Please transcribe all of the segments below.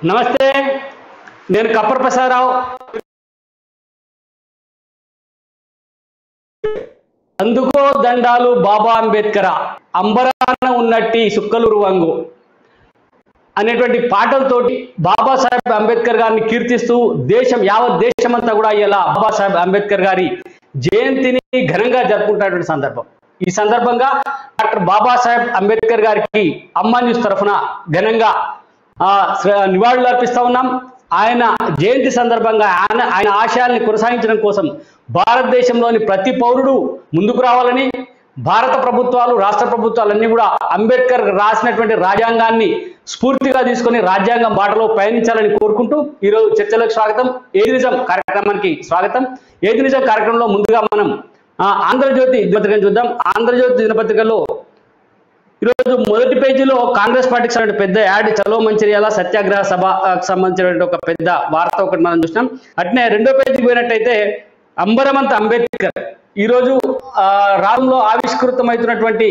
నమస్తే, నేను కప్పర్ ప్రసాదరావు. అందుకో దండాలు బాబా అంబేద్కర్, అంబరాన ఉన్నట్టి సుక్కలూరు వంగు అనేటువంటి పాటలతోటి బాబాసాహెబ్ అంబేద్కర్ గారిని కీర్తిస్తూ యావత్ దేశమంతా కూడా ఇలా బాబాసాహెబ్ అంబేద్కర్ గారి జయంతిని ఘనంగా జరుపుకుంటున్నటువంటి సందర్భం. ఈ సందర్భంగా డాక్టర్ బాబాసాహెబ్ అంబేద్కర్ గారికి అమ్మా న్యూస్ తరఫున ఘనంగా నివాళులు అర్పిస్తా ఉన్నాం. ఆయన జయంతి సందర్భంగా ఆయన ఆశయాల్ని కొనసాగించడం కోసం భారతదేశంలోని ప్రతి పౌరుడు ముందుకు రావాలని, భారత ప్రభుత్వాలు, రాష్ట్ర ప్రభుత్వాలన్నీ కూడా అంబేద్కర్ రాసినటువంటి రాజ్యాంగాన్ని స్ఫూర్తిగా తీసుకొని రాజ్యాంగం బాటలో పయనించాలని కోరుకుంటూ ఈరోజు చర్చలకు స్వాగతం. ఏది నిజం కార్యక్రమానికి స్వాగతం. ఏది నిజం కార్యక్రమంలో ముందుగా మనం ఆంధ్రజ్యోతి దినపత్రికను చూద్దాం. ఆంధ్రజ్యోతి దినపత్రికలో ఈరోజు మొదటి పేజీలో కాంగ్రెస్ పార్టీకి సంబంధించిన పెద్ద యాడ్, చలో మంచిర్యాల సత్యాగ్రహ సభకు సంబంధించినటువంటి ఒక పెద్ద వార్త ఒకటి మనం చూసినాం. అట్నే రెండో పేజీకి పోయినట్టయితే అంబరమంత అంబేద్కర్, ఈరోజు రాష్ట్రంలో ఆవిష్కృతమవుతున్నటువంటి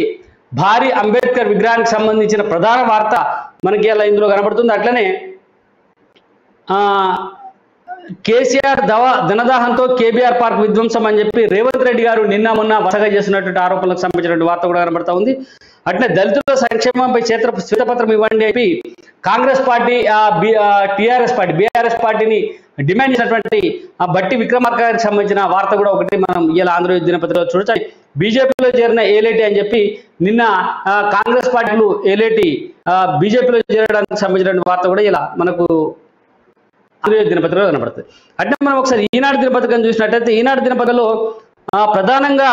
భారీ అంబేద్కర్ విగ్రహానికి సంబంధించిన ప్రధాన వార్త మనకి ఇలా ఇందులో కనబడుతుంది. అట్లనే కేసీఆర్ ధనదాహంతో కేబీఆర్ పార్క్ విధ్వంసం అని చెప్పి రేవంత్ రెడ్డి గారు నిన్న మొన్న వరుసగా చేస్తున్నటువంటి ఆరోపణలకు సంబంధించినటువంటి వార్త కూడా కనబడతా ఉంది. అట్లే దళితుల సంక్షేమంపై శ్వేతపత్రం ఇవ్వండి చెప్పి కాంగ్రెస్ పార్టీ బీఆర్ఎస్ పార్టీని డిమాండ్ చేసినటువంటి బట్టి విక్రమార్క గారికి సంబంధించిన వార్త కూడా ఒకటి మనం ఇలా ఆంధ్రజ్యోతి దినపత్రికలో చూడొచ్చు. బీజేపీలో చేరిన ఏలేటి అని చెప్పి నిన్న కాంగ్రెస్ పార్టీలు ఏలేటి బీజేపీలో చేరడానికి సంబంధించిన వార్త కూడా ఇలా మనకు ఆంధ్రజ్యోతి దినపత్రికలో కనబడుతుంది. అంటే మనం ఒకసారి ఈనాడు దినపత్రికను చూసినట్టయితే ఈనాడు దినపత్రికలో ప్రధానంగా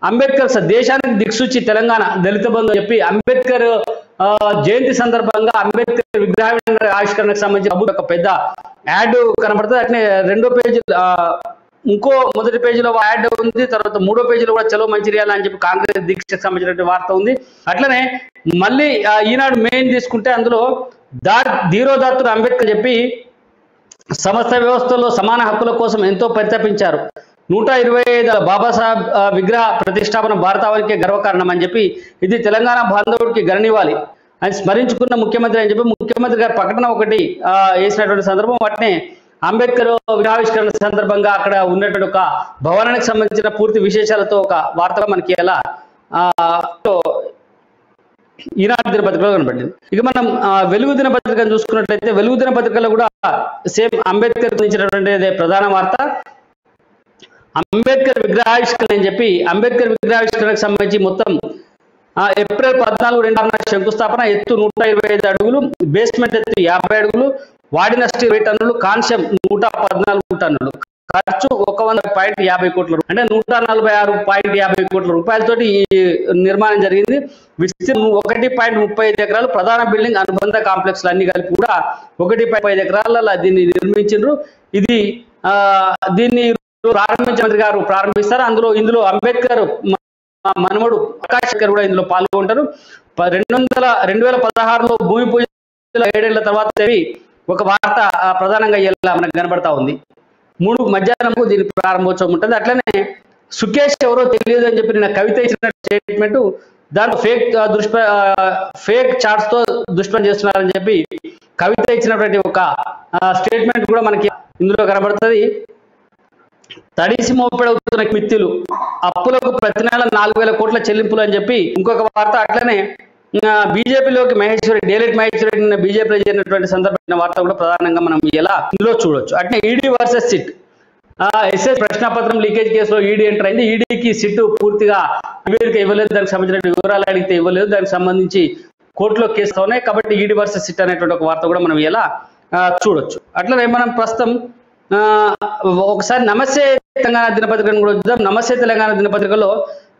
అంబేద్కర్ దేశానికి దిక్సూచి తెలంగాణ దళిత బంధు అని చెప్పి అంబేద్కర్ జయంతి సందర్భంగా అంబేద్కర్ విగ్రహ ఆవిష్కరణకు సంబంధించి ఒక పెద్ద యాడ్ కనబడుతుంది. అట్నే రెండో పేజీ మొదటి పేజీలో యాడ్ ఉంది. తర్వాత మూడో పేజీలో కూడా చలో మంచిర్యాల అని చెప్పి కాంగ్రెస్ దీక్షకు సంబంధించిన వార్త ఉంది. అట్లనే మళ్ళీ ఈనాడు మెయిన్ తీసుకుంటే అందులో ధీరోదాత్తుడు అంబేద్కర్ చెప్పి సమస్త వ్యవస్థలో సమాన హక్కుల కోసం ఎంతో పరితపించారు, 125 బాబాసాహెబ్ విగ్రహ ప్రతిష్టాపన భారతావనికే గర్వకారణం అని చెప్పి ఇది తెలంగాణ బాంధవుడికి గణనివ్వాలి అని స్మరించుకున్న ముఖ్యమంత్రి అని చెప్పి ముఖ్యమంత్రి గారి ప్రకటన ఒకటి వేసినటువంటి సందర్భం. వాటిని అంబేద్కర్ విగ్రహావిష్కరణ సందర్భంగా అక్కడ ఉన్నటువంటి ఒక భవనానికి సంబంధించిన పూర్తి విశేషాలతో ఒక వార్తలో మనకి ఎలా ఈనాడు దినపత్రికలో కనబడింది. ఇక మనం వెలుగు దినపత్రికను చూసుకున్నట్లయితే వెలుగు దినపత్రికలో కూడా సేమ్ అంబేద్కర్ గురించినటువంటి ప్రధాన వార్త. అంబేద్కర్ విగ్రహావిష్కరణ అని చెప్పి అంబేద్కర్ విగ్రహావిష్కరణకు సంబంధించి మొత్తం ఏప్రిల్ 14, 2006 శంకుస్థాపన, ఎత్తు 125 అడుగులు, బేస్మెంట్ ఎత్తు 50 అడుగులు, వాడిన స్టీల్ 20 టన్నులు, కాంస్యం 114 టన్నులు, ఖర్చు 100.50 కోట్ల అంటే 146.50 కోట్ల రూపాయలతోటి ఈ నిర్మాణం జరిగింది. విస్తీర్ణం 1.35 ఎకరాలు, ప్రధాన బిల్డింగ్ అనుబంధ కాంప్లెక్స్లు అన్ని కలిపి కూడా 1.5 ఎకరాల దీన్ని నిర్మించారు. దీన్ని ప్రారంభించిన మంత్రి గారు ప్రారంభిస్తారు. ఇందులో అంబేద్కర్ మనమడు ప్రకాష్ గారు కూడా ఇందులో పాల్గొంటారు. 2016లో భూమి పూజ 7 ఏళ్ల తర్వాత ఒక వార్త ప్రధానంగా ఇలా మనకు కనబడతా ఉంది. 3 మధ్యాహ్నంకు దీని ప్రారంభోత్సవం ఉంటుంది. అట్లనే సుకేష్ ఎవరో తెలియదు అని చెప్పి నిన్న కవిత ఇచ్చిన స్టేట్మెంట్, దాంట్లో ఫేక్ చార్ట్స్ తో దుష్ప్రచారం చేస్తున్నారని చెప్పి కవిత ఇచ్చినటువంటి ఒక స్టేట్మెంట్ కూడా మనకి ఇందులో కనబడుతుంది. తడిసి మోపెడవుతున్న మిత్తులు, అప్పులకు ప్రతి నెల 4,000 కోట్ల చెల్లింపులు అని చెప్పి ఇంకొక వార్త. అట్లనే బీజేపీలోకి డేలెట్ మహేశ్వరి నిన్న బీజేపీలో చేరినటువంటి సందర్భమైన వార్త కూడా ప్రధానంగా మనం ఎలా ఇందులో చూడొచ్చు. అట్నే ఈడీ వర్సెస్ సిట్, ఎస్ఎస్ ప్రశ్నపత్రం లీకేజ్ కేసులో ఈడీ ఎంటర్ అయింది. ఈడీకి సిట్ పూర్తిగా నివేదిక ఇవ్వలేదు, దానికి సంబంధించిన వివరాలు అడిగితే ఇవ్వలేదు, దానికి సంబంధించి కోర్టులో కేసులు ఉన్నాయి. కాబట్టి ఈడీ వర్సెస్ సిట్ అనేటువంటి ఒక వార్త కూడా మనం ఎలా చూడొచ్చు. అట్లనే మనం ప్రస్తుతం ఒకసారి నమస్తే తెలంగాణ దినపత్రికను కూడా చూద్దాం. నమస్తే తెలంగాణ దినపత్రికలో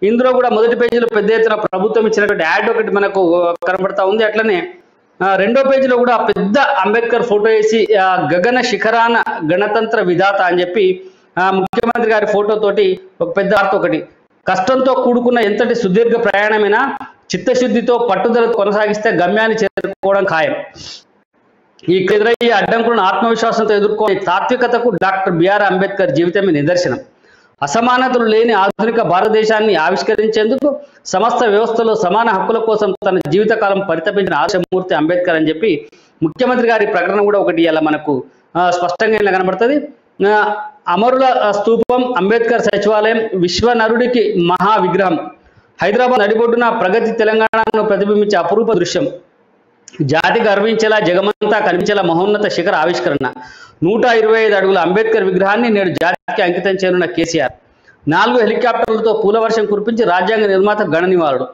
ఇందులో కూడా మొదటి పేజీలో పెద్ద ఎత్తున ప్రభుత్వం ఇచ్చినటువంటి యాడ్ ఒకటి మనకు కనబడతా ఉంది. అట్లనే రెండో పేజీలో కూడా పెద్ద అంబేద్కర్ ఫోటో వేసి గగన శిఖరాన గణతంత్ర విధాత అని చెప్పి ముఖ్యమంత్రి గారి ఫోటోతోటి ఒక పెద్ద వార్త ఒకటి. కష్టంతో కూడుకున్న ఎంతటి సుదీర్ఘ ప్రయాణమైనా చిత్తశుద్ధితో పట్టుదలతో కొనసాగిస్తే గమ్యాన్ని చేరుకోవడం ఖాయం. ఈ ఎదురయ్యే అడ్డంకులను ఆత్మవిశ్వాసంతో ఎదుర్కొనే తాత్వికతకు డాక్టర్ బిఆర్ అంబేద్కర్ జీవితమే నిదర్శనం. అసమానతలు లేని ఆధునిక భారతదేశాన్ని ఆవిష్కరించేందుకు సమస్త వ్యవస్థలో సమాన హక్కుల కోసం తన జీవితకాలం పరితపించిన ఆశమూర్తి అంబేద్కర్ అని చెప్పి ముఖ్యమంత్రి గారి ప్రకటన కూడా ఒకటి ఇలా మనకు స్పష్టంగా ఇలా కనబడుతుంది. అమరుల స్తూపం, అంబేద్కర్ సచివాలయం, విశ్వనరుడికి మహా విగ్రహం, హైదరాబాద్ నడిబొడ్డున ప్రగతి తెలంగాణను ప్రతిబింబించే అపురూప దృశ్యం, జాతి గర్వించేలా జగమంతా కనిపించేలా మహోన్నత శిఖర ఆవిష్కరణ, 125 అడుగుల అంబేద్కర్ విగ్రహాన్ని నేడు జాతికి అంకితం చేయనున్న కేసీఆర్, 4 హెలికాప్టర్లతో పూలవర్షం కురిపించి రాజ్యాంగ నిర్మాత గణ నివాళుడు,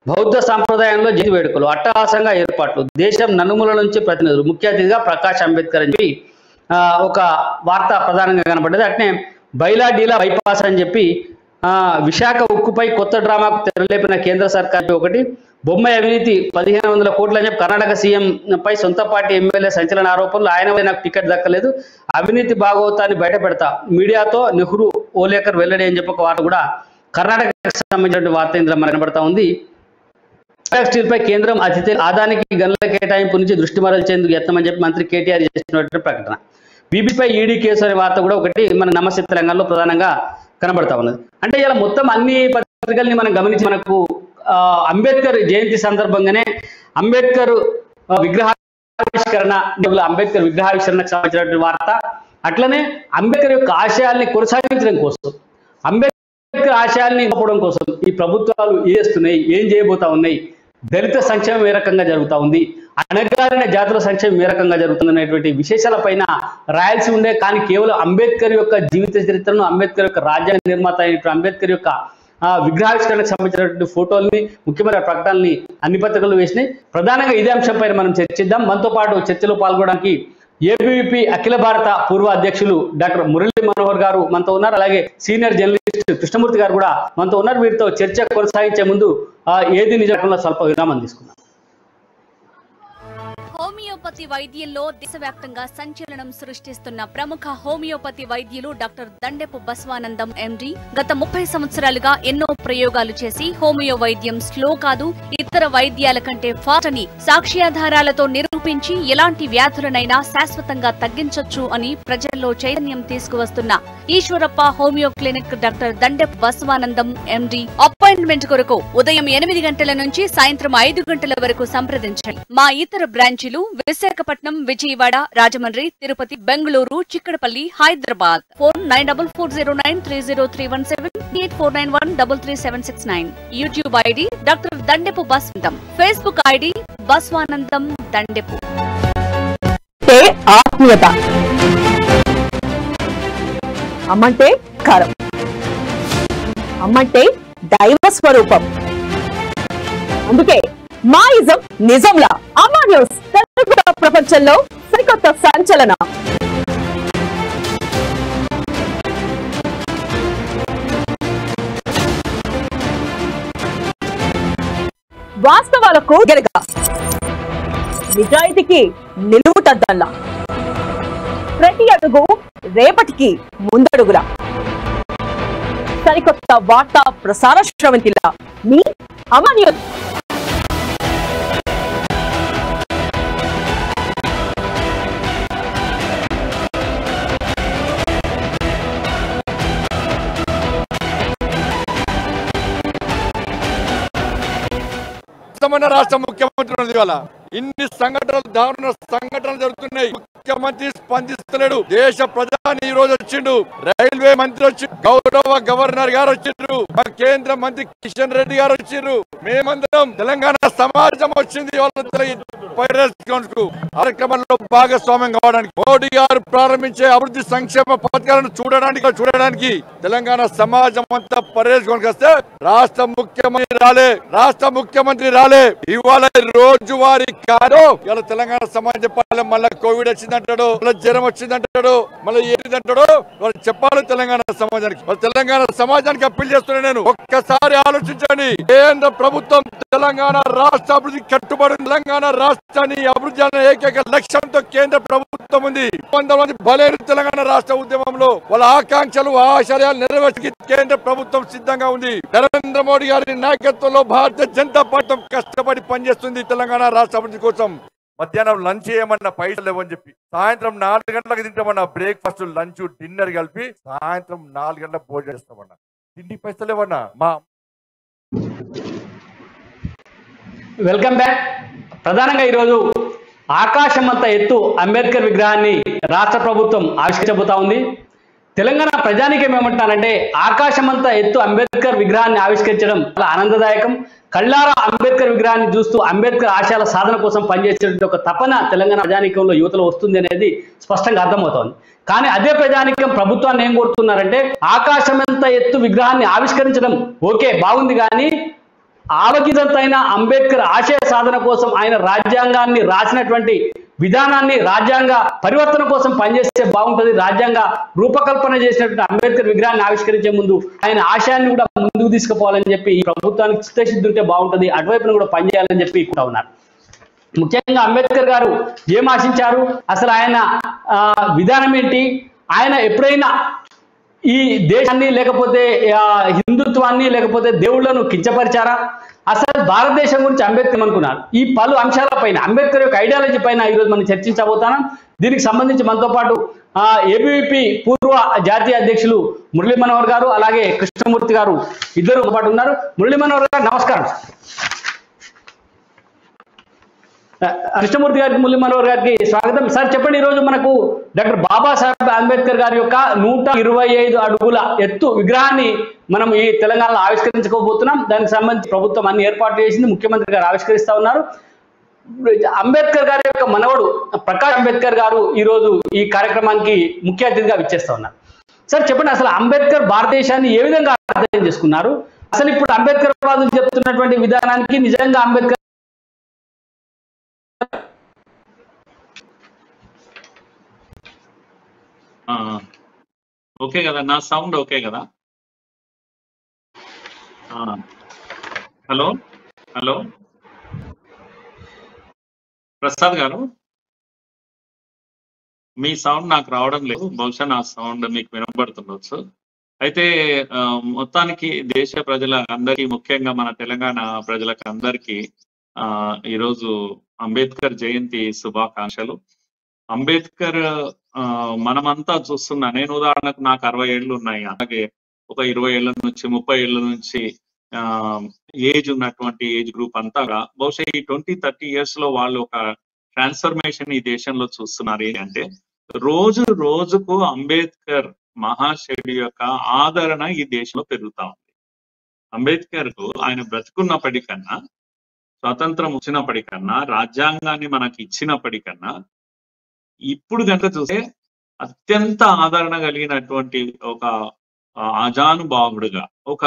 బౌద్ధ సాంప్రదాయంలో జయంతి వేడుకలు, అట్టహాసంగా ఏర్పాట్లు, దేశం నలుమూల నుంచి ప్రతినిధులు, ముఖ్య అతిథిగా ప్రకాష్ అంబేద్కర్ అని చెప్పి ఒక వార్త ప్రధానంగా కనబడ్డది. అట్నే బైలా డీలా బైపాస్ అని చెప్పి విశాఖ ఉక్కుపై కొత్త డ్రామాకు తెరలేపిన కేంద్ర సర్కార్ ఒకటి, బొమ్మాయి అవినీతి 1500 కోట్లు అని చెప్పి కర్ణాటక సీఎం పై సొంత పార్టీ ఎమ్మెల్యే సంచలన ఆరోపణలు, ఆయన నాకు టికెట్ దక్కలేదు, అవినీతి భాగవతాన్ని బయట పెడతా, మీడియాతో నెహ్రూ ఓలేకర్ వెల్లడి అని చెప్పి ఒక వార్త కూడా కర్ణాటకకు సంబంధించిన వార్త ఇందులో మనకు కనబడతా ఉంది. స్టీల్ పై కేంద్రం ఆదానికి గనుల కేటాయింపు నుంచి దృష్టి మరల్చేందుకు యత్నమని చెప్పి మంత్రి కేటీఆర్ చేసినటువంటి ప్రకటన, బీబీపై ఈడీ కేసు అనే వార్త కూడా ఒకటి మన నమస్తే తెలంగాణలో ప్రధానంగా కనబడతా ఉన్నది. అంటే ఇలా మొత్తం అన్ని పత్రికల్ని మనం గమనించి మనకు అంబేద్కర్ జయంతి సందర్భంగానే అంబేద్కర్ విగ్రహావిష్కరణ, అంబేద్కర్ విగ్రహావిష్కరణకు సంబంధించినటువంటి వార్త, అట్లనే అంబేద్కర్ యొక్క ఆశయాల్ని కొనసాగించడం కోసం, అంబేద్కర్ ఆశయాల్ని ఇవ్వడం కోసం ఈ ప్రభుత్వాలు చేస్తున్నాయి, ఏం చేయబోతా ఉన్నాయి, దళిత సంక్షేమం ఏ రకంగా జరుగుతూ ఉంది, అణగారిన జాతుల సంక్షేమం ఏ రకంగా జరుగుతుంది అనేటువంటి విశేషాల పైన రాయాల్సి ఉండే. కానీ కేవలం అంబేద్కర్ యొక్క జీవిత చరిత్రను, అంబేద్కర్ యొక్క రాజ్యాంగ నిర్మాత అయినటువంటి అంబేద్కర్ యొక్క విగ్రహావిష్కరణకు సంబంధించినటువంటి ఫోటోల్ని, ముఖ్యమైన ప్రకటనల్ని అన్ని పత్రికలు వేసినాయి. ప్రధానంగా ఇదే అంశం పైన మనం చర్చిద్దాం. మనతో పాటు చర్చలో పాల్గొనడానికి ఏబీవీపీ అఖిల భారత పూర్వ అధ్యక్షులు డాక్టర్ మురళీ మనోహర్ గారు మనతో ఉన్నారు. అలాగే సీనియర్ జర్నలిస్ట్ కృష్ణమూర్తి గారు కూడా మనతో ఉన్నారు. వీరితో చర్చ కొనసాగించే ముందు ఏది నిజంగా స్వల్ప విరామం తీసుకుందాం. హోమియోపతి వైద్యంలో దేశవ్యాప్తంగా సంచలనం సృష్టిస్తున్న ప్రముఖ హోమియోపతి వైద్యులు డాక్టర్ దండెపు బసవానందం ఎండి గత 30 సంవత్సరాలుగా ఎన్నో ప్రయోగాలు చేసి హోమియో వైద్యం స్లో కాదు, ఇతర వైద్యాల కంటే ఫాస్ట్ అని సాక్ష్యాధారాలతో నిరూపించి ఎలాంటి వ్యాధులనైనా శాశ్వతంగా తగ్గించొచ్చు అని ప్రజల్లో చైతన్యం తీసుకువస్తున్న Eshwarappa homeo clinic doctor Dandepu Basavanandam MD. Appointment కొరకు ఉదయం 8 గంటల నుంచి సాయంత్రం 5 గంటల వరకు సంప్రదించండి. మా ఇతర బ్రాంచీలు Visakhapatnam, Vijayawada, Rajahmundry, Tirupati, Bengaluru, Chikkadpally, Hyderabad. Phone 9440930317, 8491333769. YouTube ID doctor Dandepu Basavanandam, Facebook ID Basavanandam Dandepu. ఆత్మీయత, అమ్మంటే కారం, అమ్మంటే దైవ స్వరూపం. అందుకే మా ఇజం నిజంలా అమ్మా న్యూస్ తెలుగు ప్రపంచంలో సరికొత్త సంచలన. వాస్తవాలకు గెలగా, నిజాయితీకి నిలువుటద్దల్లా, ప్రతి అడుగు రేపటికి ముందడుగులా, సరికొత్త వార్తా ప్రసార శ్రవంతిలా మీ అమ్మా న్యూస్. రాష్ట్ర ముఖ్యమంత్రి వల్ల ఇన్ని సంఘటనలు, దారుణ సంఘటనలు జరుగుతున్నాయి. ముఖ్యమంత్రి స్పందిస్తలేడు. దేశ ప్రధాని ఈ రోజు వచ్చిండు, రైల్వే మంత్రి వచ్చి, గౌరవ గవర్నర్ గారు వచ్చిండ్రు, కేంద్ర మంత్రి కిషన్ రెడ్డి గారు వచ్చిండ్రు, మేమందరం తెలంగాణ సమాజం వచ్చింది కార్యక్రమంలో భాగస్వామ్యం కావడానికి. మోడీ గారు ప్రారంభించే అభివృద్ధి సంక్షేమ పథకాలను చూడడానికి తెలంగాణ సమాజం అంతా పర్యటన వస్తే రాష్ట్ర ముఖ్యమంత్రి రాలే. ఇవాళ రోజువారీ కాదు, ఇవాళ తెలంగాణ సమాజం చెప్పాలి. మళ్ళీ కోవిడ్ వచ్చిందంటాడు, మళ్ళీ జ్వరం వచ్చిందంటాడు, మళ్ళీ ఏంటిదంటాడు, వాళ్ళు చెప్పాలి తెలంగాణ సమాజానికి. తెలంగాణ సమాజానికి అప్పీల్ చేస్తున్నాను నేను, ఒక్కసారి ఆలోచించండి. కేంద్ర ప్రభుత్వం తెలంగాణ రాష్ట్ర అభివృద్ధి కట్టుబడి, తెలంగాణ రాష్ట్రాన్ని అభివృద్ధి అనే ఏకైక లక్ష్యంతో కేంద్ర ప్రభుత్వం ఉంది. 100 మంది బలైన తెలంగాణ రాష్ట్ర ఉద్యమంలో వాళ్ళ ఆకాంక్షలు, ఆశయాలు నెరవేర్చడానికి కేంద్ర ప్రభుత్వం సిద్ధంగా ఉంది. నరేంద్ర మోడీ గారి నాయకత్వంలో భారతీయ జనతా పార్టీ కష్టపడి పనిచేస్తుంది తెలంగాణ రాష్ట్ర అభివృద్ధి కోసం. మధ్యాహ్నం లంచ్ చేయమన్న పైసలు లేవని చెప్పి, సాయంత్రం 4 గంటలకు తింటామన్నా బ్రేక్ఫాస్ట్ లంచ్ డిన్నర్ కలిపి సాయంత్రం 4 గంటలకు భోజనం చేస్తామన్నా, తిండి పైసలు లేవన్నా. Welcome back. ప్రధానంగా ఈరోజు ఆకాశమంత ఎత్తు అంబేద్కర్ విగ్రహాన్ని రాష్ట్ర ప్రభుత్వం ఆవిష్కరించబోతా ఉంది. తెలంగాణ ప్రజానికం ఏమంటారంటే ఆకాశమంత ఎత్తు అంబేద్కర్ విగ్రహాన్ని ఆవిష్కరించడం చాలా ఆనందదాయకం. కళ్ళారా అంబేద్కర్ విగ్రహాన్ని చూస్తూ అంబేద్కర్ ఆశయాల సాధన కోసం పనిచేసేటువంటి ఒక తపన తెలంగాణ ప్రజానికంలో యువతలో వస్తుంది అనేది స్పష్టంగా అర్థమవుతోంది. కానీ అదే ప్రజానికం ప్రభుత్వాన్ని ఏం కోరుతున్నారంటే ఆకాశమంత ఎత్తు విగ్రహాన్ని ఆవిష్కరించడం ఓకే బాగుంది, కానీ ఆవగిదంతైన అంబేద్కర్ ఆశయ సాధన కోసం ఆయన రాజ్యాంగాన్ని రాసినటువంటి విధానాన్ని రాజ్యాంగ పరివర్తన కోసం పనిచేస్తే బాగుంటుంది. రాజ్యాంగ రూపకల్పన చేసినటువంటి అంబేద్కర్ విగ్రహాన్ని ఆవిష్కరించే ముందు ఆయన ఆశయాన్ని కూడా ముందుకు తీసుకుపోవాలని చెప్పి ఈ ప్రభుత్వానికి చిత్తశుద్ధి ఉంటే బాగుంటుంది, అటువైపున కూడా పనిచేయాలని చెప్పి కూడా ఉన్నారు. ముఖ్యంగా అంబేద్కర్ గారు ఏం ఆశించారు, అసలు ఆయన విధానం ఏంటి, ఆయన ఎప్పుడైనా ఈ దేశాన్ని లేకపోతే హిందుత్వాన్ని లేకపోతే దేవుళ్లను కించపరిచారా, అసలు భారతదేశం గురించి అంబేద్కర్ అనుకున్నారు. ఈ పలు అంశాలపైన అంబేద్కర్ యొక్క ఐడియాలజీ పైన ఈరోజు మనం చర్చించబోతున్నాం. దీనికి సంబంధించి మనతో పాటు ఏబీవీపీ పూర్వ జాతీయ అధ్యక్షులు మురళీ మనోహర్ గారు అలాగే కృష్ణమూర్తి గారు ఇద్దరు పాటు ఉన్నారు. మురళీ మనోహర్ గారు నమస్కారం. కృష్ణమూర్తి గారికి మురళీ మనోహర్ గారికి స్వాగతం. సార్ చెప్పండి, ఈరోజు మనకు డాక్టర్ బాబాసాహెబ్ అంబేద్కర్ గారి యొక్క 125 అడుగుల ఎత్తు విగ్రహాన్ని మనం ఈ తెలంగాణలో ఆవిష్కరించుకోబోతున్నాం. దానికి సంబంధించి ప్రభుత్వం అన్ని ఏర్పాట్లు చేసింది, ముఖ్యమంత్రి గారు ఆవిష్కరిస్తా ఉన్నారు. అంబేద్కర్ గారి యొక్క మనవడు ప్రకాష్ అంబేద్కర్ గారు ఈరోజు ఈ కార్యక్రమానికి ముఖ్య అతిథిగా విచ్చేస్తా ఉన్నారు. సార్ చెప్పండి, అసలు అంబేద్కర్ భారతదేశాన్ని ఏ విధంగా అర్థం చేసుకున్నారు, అసలు ఇప్పుడు అంబేద్కర్ వాదులు చెప్తున్నటువంటి విధానానికి నిజంగా అంబేద్కర్ ఓకే కదా, నా సౌండ్ ఓకే కదా? హలో హలో ప్రసాద్ గారు, మీ సౌండ్ నాకు రావడం లేదు, బహుశా నా సౌండ్ మీకు వినబడుతుండొచ్చు. అయితే మొత్తానికి దేశ ప్రజల అందరికీ, ముఖ్యంగా మన తెలంగాణ ప్రజలకు అందరికీ ఈరోజు అంబేద్కర్ జయంతి శుభాకాంక్షలు. అంబేద్కర్ మనమంతా చూస్తున్నా, నేను ఉదాహరణకు నాకు 60 ఏళ్ళు ఉన్నాయి, అలాగే ఒక 20 ఏళ్ల నుంచి 30 ఏళ్ల నుంచి ఏజ్ ఉన్నటువంటి ఏజ్ గ్రూప్ అంతా బహుశా ఈ 20-30 ఇయర్స్ లో వాళ్ళు ఒక ట్రాన్స్ఫర్మేషన్ ఈ దేశంలో చూస్తున్నారు. ఏంటంటే రోజు రోజుకు అంబేద్కర్ మహాశయుడి యొక్క ఆదరణ ఈ దేశంలో పెరుగుతా ఉంది. అంబేద్కర్ కు ఆయన బ్రతుకున్నప్పటికన్నా, స్వాతంత్రం వచ్చినప్పటికన్నా, రాజ్యాంగాన్ని మనకి ఇచ్చినప్పటికన్నా ఇప్పుడు కనుక చూస్తే అత్యంత ఆదరణ కలిగినటువంటి ఒక ఆజానుబాహుడుగా, ఒక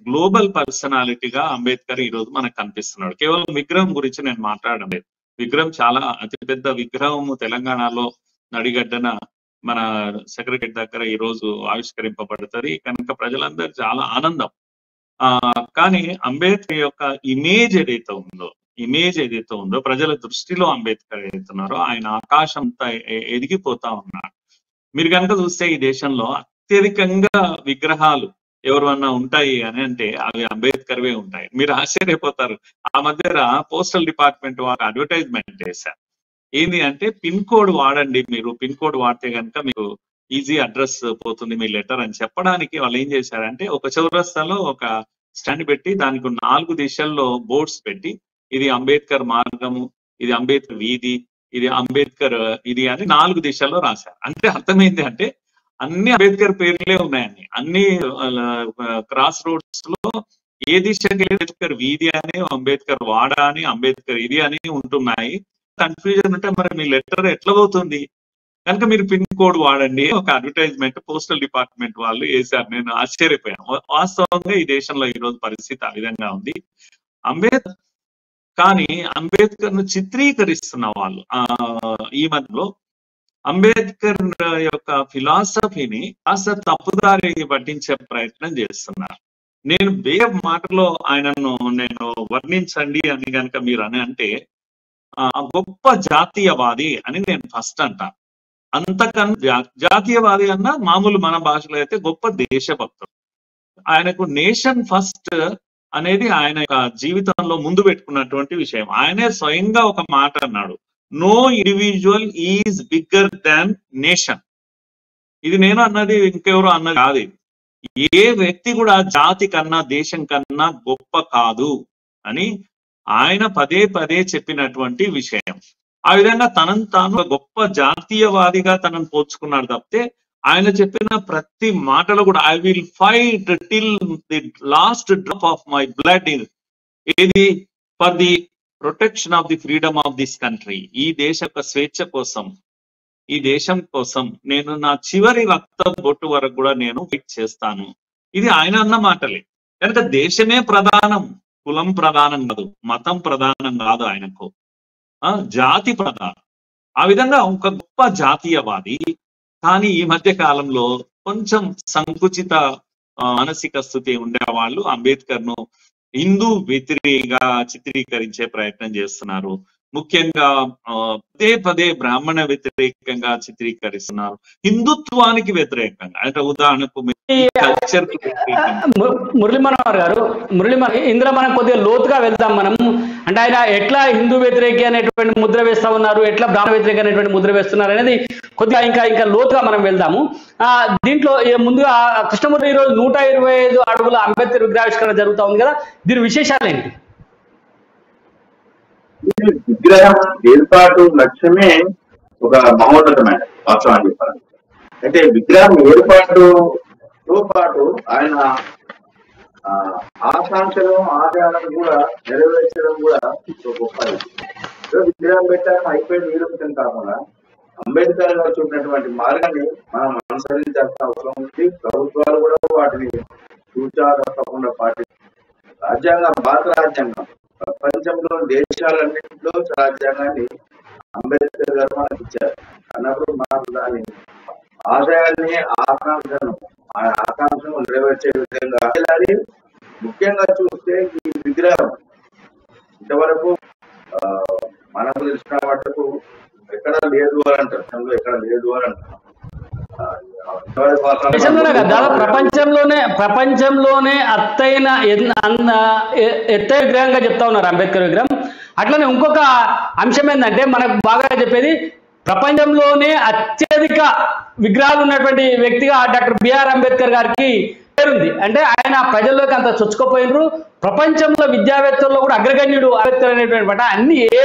గ్లోబల్ పర్సనాలిటీగా అంబేద్కర్ ఈరోజు మనకు కనిపిస్తున్నాడు. కేవలం విగ్రహం గురించి నేను మాట్లాడడం లేదు. విగ్రహం చాలా అతిపెద్ద విగ్రహం తెలంగాణలో నడిగడ్డన మన సెక్రటరీ దగ్గర ఈరోజు ఆవిష్కరింపబడుతుంది కనుక ప్రజలందరూ చాలా ఆనందం. కానీ అంబేద్కర్ యొక్క ఇమేజ్ ఏదైతే ఉందో ప్రజల దృష్టిలో అంబేద్కర్ ఏదైతున్నారో ఆయన ఆకాశంతో ఎదిగిపోతా ఉన్నాడు. మీరు కనుక చూస్తే ఈ దేశంలో అత్యధికంగా విగ్రహాలు ఎవరన్నా ఉంటాయి అని అంటే అవి అంబేద్కర్వే ఉంటాయి. మీరు ఆశ్చర్యపోతారు. ఆ మధ్య పోస్టల్ డిపార్ట్మెంట్ వారు అడ్వర్టైజ్మెంట్ చేశారు. ఏంది అంటే పిన్ కోడ్ వాడండి, మీరు పిన్ కోడ్ వాడితే కనుక మీకు ఈజీ అడ్రస్ పోతుంది మీ లెటర్ అని చెప్పడానికి వాళ్ళు ఏం చేశారంటే ఒక చౌరస్తాలో ఒక స్టాండ్ పెట్టి దానికి 4 దిశల్లో బోర్డ్స్ పెట్టి ఇది అంబేద్కర్ మార్గము, ఇది అంబేద్కర్ వీధి, ఇది అంబేద్కర్ ఇది అని 4 దిశల్లో రాశారు. అంటే అర్థమైంది అంటే అన్ని అంబేద్కర్ పేర్లే ఉన్నాయని, అన్ని క్రాస్ రోడ్స్ లో ఏ దిశకి అంబేద్కర్ వీధి అని, అంబేద్కర్ వాడ అని, అంబేద్కర్ ఇది అని ఉంటున్నాయి. కన్ఫ్యూజన్ ఉంటే మరి మీ లెటర్ ఎట్లా పోతుంది? కనుక మీరు పిన్ కోడ్ వాడండి ఒక అడ్వర్టైజ్మెంట్ పోస్టల్ డిపార్ట్మెంట్ వాళ్ళు వేశారు. నేను ఆశ్చర్యపోయాను. వాస్తవంగా ఈ దేశంలో ఈరోజు పరిస్థితి ఆ విధంగా ఉంది. కానీ అంబేద్కర్ ను చిత్రీకరిస్తున్న వాళ్ళు ఈ మధ్యలో అంబేద్కర్ యొక్క ఫిలాసఫీని కాస్త తప్పుదారి పట్టించే ప్రయత్నం చేస్తున్నారు. నేను మాటలో ఆయనను నేను వర్ణించండి అని కనుక మీరు అని అంటే గొప్ప జాతీయవాది అని నేను ఫస్ట్ అంటాను. అంతకన్నా జాతీయవాది అన్న మామూలు మన భాషలో అయితే గొప్ప దేశభక్తుడు. ఆయనకు నేషన్ ఫస్ట్ అనేది ఆయన యొక్క జీవితంలో ముందు పెట్టుకున్నటువంటి విషయం. ఆయనే స్వయంగా ఒక మాట అన్నాడు, no individual is bigger than nation. ఇది నేను అన్నది, ఇంకెవరో అన్నది కాదు. ఏ వ్యక్తి కూడా జాతి కన్నా దేశం కన్నా గొప్ప కాదు అని ఆయన పదే పదే చెప్పినటువంటి విషయం. ఆ విధంగా తనను తాను గొప్ప జాతీయవాదిగా తనను పోల్చుకున్నాడు తప్పితే ఆయన చెప్పిన ప్రతి మాటలో కూడా I will fight till the last drop of my blood ఏది for the protection of the freedom of this country. ఈ దేశ యొక్క స్వేచ్ఛ కోసం, ఈ దేశం కోసం నేను నా చివరి రక్తం బొట్టు వరకు కూడా నేను ఫైట్ చేస్తాను. ఇది ఆయన అన్న మాటలే. కనుక దేశమే ప్రధానం, కులం ప్రధానం కాదు, మతం ప్రధానం కాదు, ఆయనకు జాతి ప్రధానం. ఆ విధంగా ఒక గొప్ప జాతీయవాది. కానీ ఈ మధ్య కాలంలో కొంచెం సంకుచిత మానసిక స్థితి ఉండేవాళ్ళు అంబేద్కర్ ను హిందూ వ్యతిరేకంగా చిత్రీకరించే ప్రయత్నం చేస్తున్నారు. ముఖ్యంగా పదే పదే బ్రాహ్మణ వ్యతిరేకంగా చిత్రీకరిస్తున్నారు, హిందుత్వానికి వ్యతిరేకంగా. అంటే ఉదాహరణకు కల్చర్ మురళీమనోహర్ గారు, ఇందులో మనం కొద్దిగా లోతుగా వెళ్దాం. మనం అంటే ఆయన ఎట్లా హిందూ వ్యతిరేకి అనేటువంటి ముద్ర వేస్తా ఉన్నారు, ఎట్లా బ్రాహ్మణ వ్యతిరేక అనేటువంటి ముద్ర వేస్తున్నారు అనేది కొద్దిగా ఇంకా లోతుగా మనం వెళ్దాము. దీంట్లో ముందుగా కృష్ణమూర్తి ఈరోజు 125 అడుగుల అంబేద్కర్ విగ్రహావిష్కరణ జరుగుతా ఉంది కదా, దీని విశేషాలు ఏంటి? విగ్రహం ఏర్పాటు లక్ష్యమే ఒక మహోన్నతమైన వాస్తవాన్ని చెప్పాలి. అయితే విగ్రహం ఏర్పాటుతో పాటు ఆయన ఆకాంక్షలు ఆశయాలను కూడా నెరవేర్చడం కూడా గొప్ప. విగ్రహం పెట్టడం అయిపోయి నిరూపితం కాకుండా అంబేద్కర్ గారు చూపినటువంటి మార్గాన్ని మనం అనుసరించాల్సిన అవసరం ఉంది. ప్రభుత్వాలు కూడా వాటిని చూచా తప్పకుండా పాటిస్తారు. రాజ్యాంగం, భారత రాజ్యాంగం ప్రపంచంలో దేశాలన్నింటిలో రాజ్యాంగాన్ని అంబేద్కర్ గారు మనకి ఇచ్చారు అన్నప్పుడు మనకు దాని ఆశయాల్ని ఆకాంక్షను నెరవేర్చే విధంగా వెళ్ళాలి. ముఖ్యంగా చూస్తే ఈ విగ్రహం ఇంతవరకు మనకు తెలిసిన మటుకు ఎక్కడ లేదు అని అంటారు, ఎక్కడ లేదు అని అంటారు. ప్రపంచంలోనే ఎత్తైన విగ్రహంగా చెప్తా ఉన్నారు అంబేద్కర్ విగ్రహం. అట్లనే ఇంకొక అంశం ఏంటంటే మనకు బాగా చెప్పేది, ప్రపంచంలోనే అత్యధిక విగ్రహాలు ఉన్నటువంటి వ్యక్తిగా డాక్టర్ బిఆర్ అంబేద్కర్ గారికి పేరుంది. అంటే ఆయన ప్రజల్లోకి అంత చొచ్చుకుపోయినరు. ప్రపంచంలో విద్యావేత్తల్లో కూడా అగ్రగణ్యుడు అంబేద్కర్ అనేటువంటి మాట. అన్ని ఏ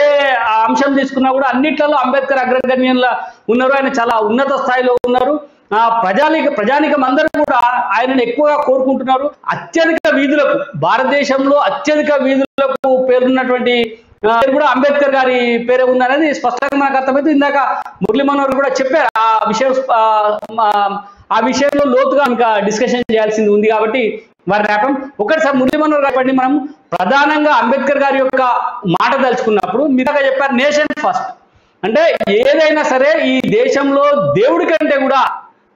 అంశం తీసుకున్నా కూడా అన్నిట్లలో అంబేద్కర్ అగ్రగణ్యంలో ఉన్నారు. ఆయన చాలా ఉన్నత స్థాయిలో ఉన్నారు. ప్రజానికం అందరూ కూడా ఆయనను ఎక్కువగా కోరుకుంటున్నారు. అత్యధిక వీధులకు, భారతదేశంలో అత్యధిక వీధులకు పేరున్నటువంటి కూడా అంబేద్కర్ గారి పేరే ఉందనేది స్పష్టంగా మనకు అర్థమైంది. ఇందాక మురళీ మనోహర్ కూడా చెప్పారు ఆ విషయంలో లోతుగా ఇంకా డిస్కషన్ చేయాల్సింది ఉంది కాబట్టి వారి రేపం ఒకటిసారి మురళీ మనోహర్ గారి మనం ప్రధానంగా అంబేద్కర్ గారి యొక్క మాట తలుచుకున్నప్పుడు మీరుగా చెప్పారు నేషన్ ఫస్ట్. అంటే ఏదైనా సరే ఈ దేశంలో దేవుడి కంటే కూడా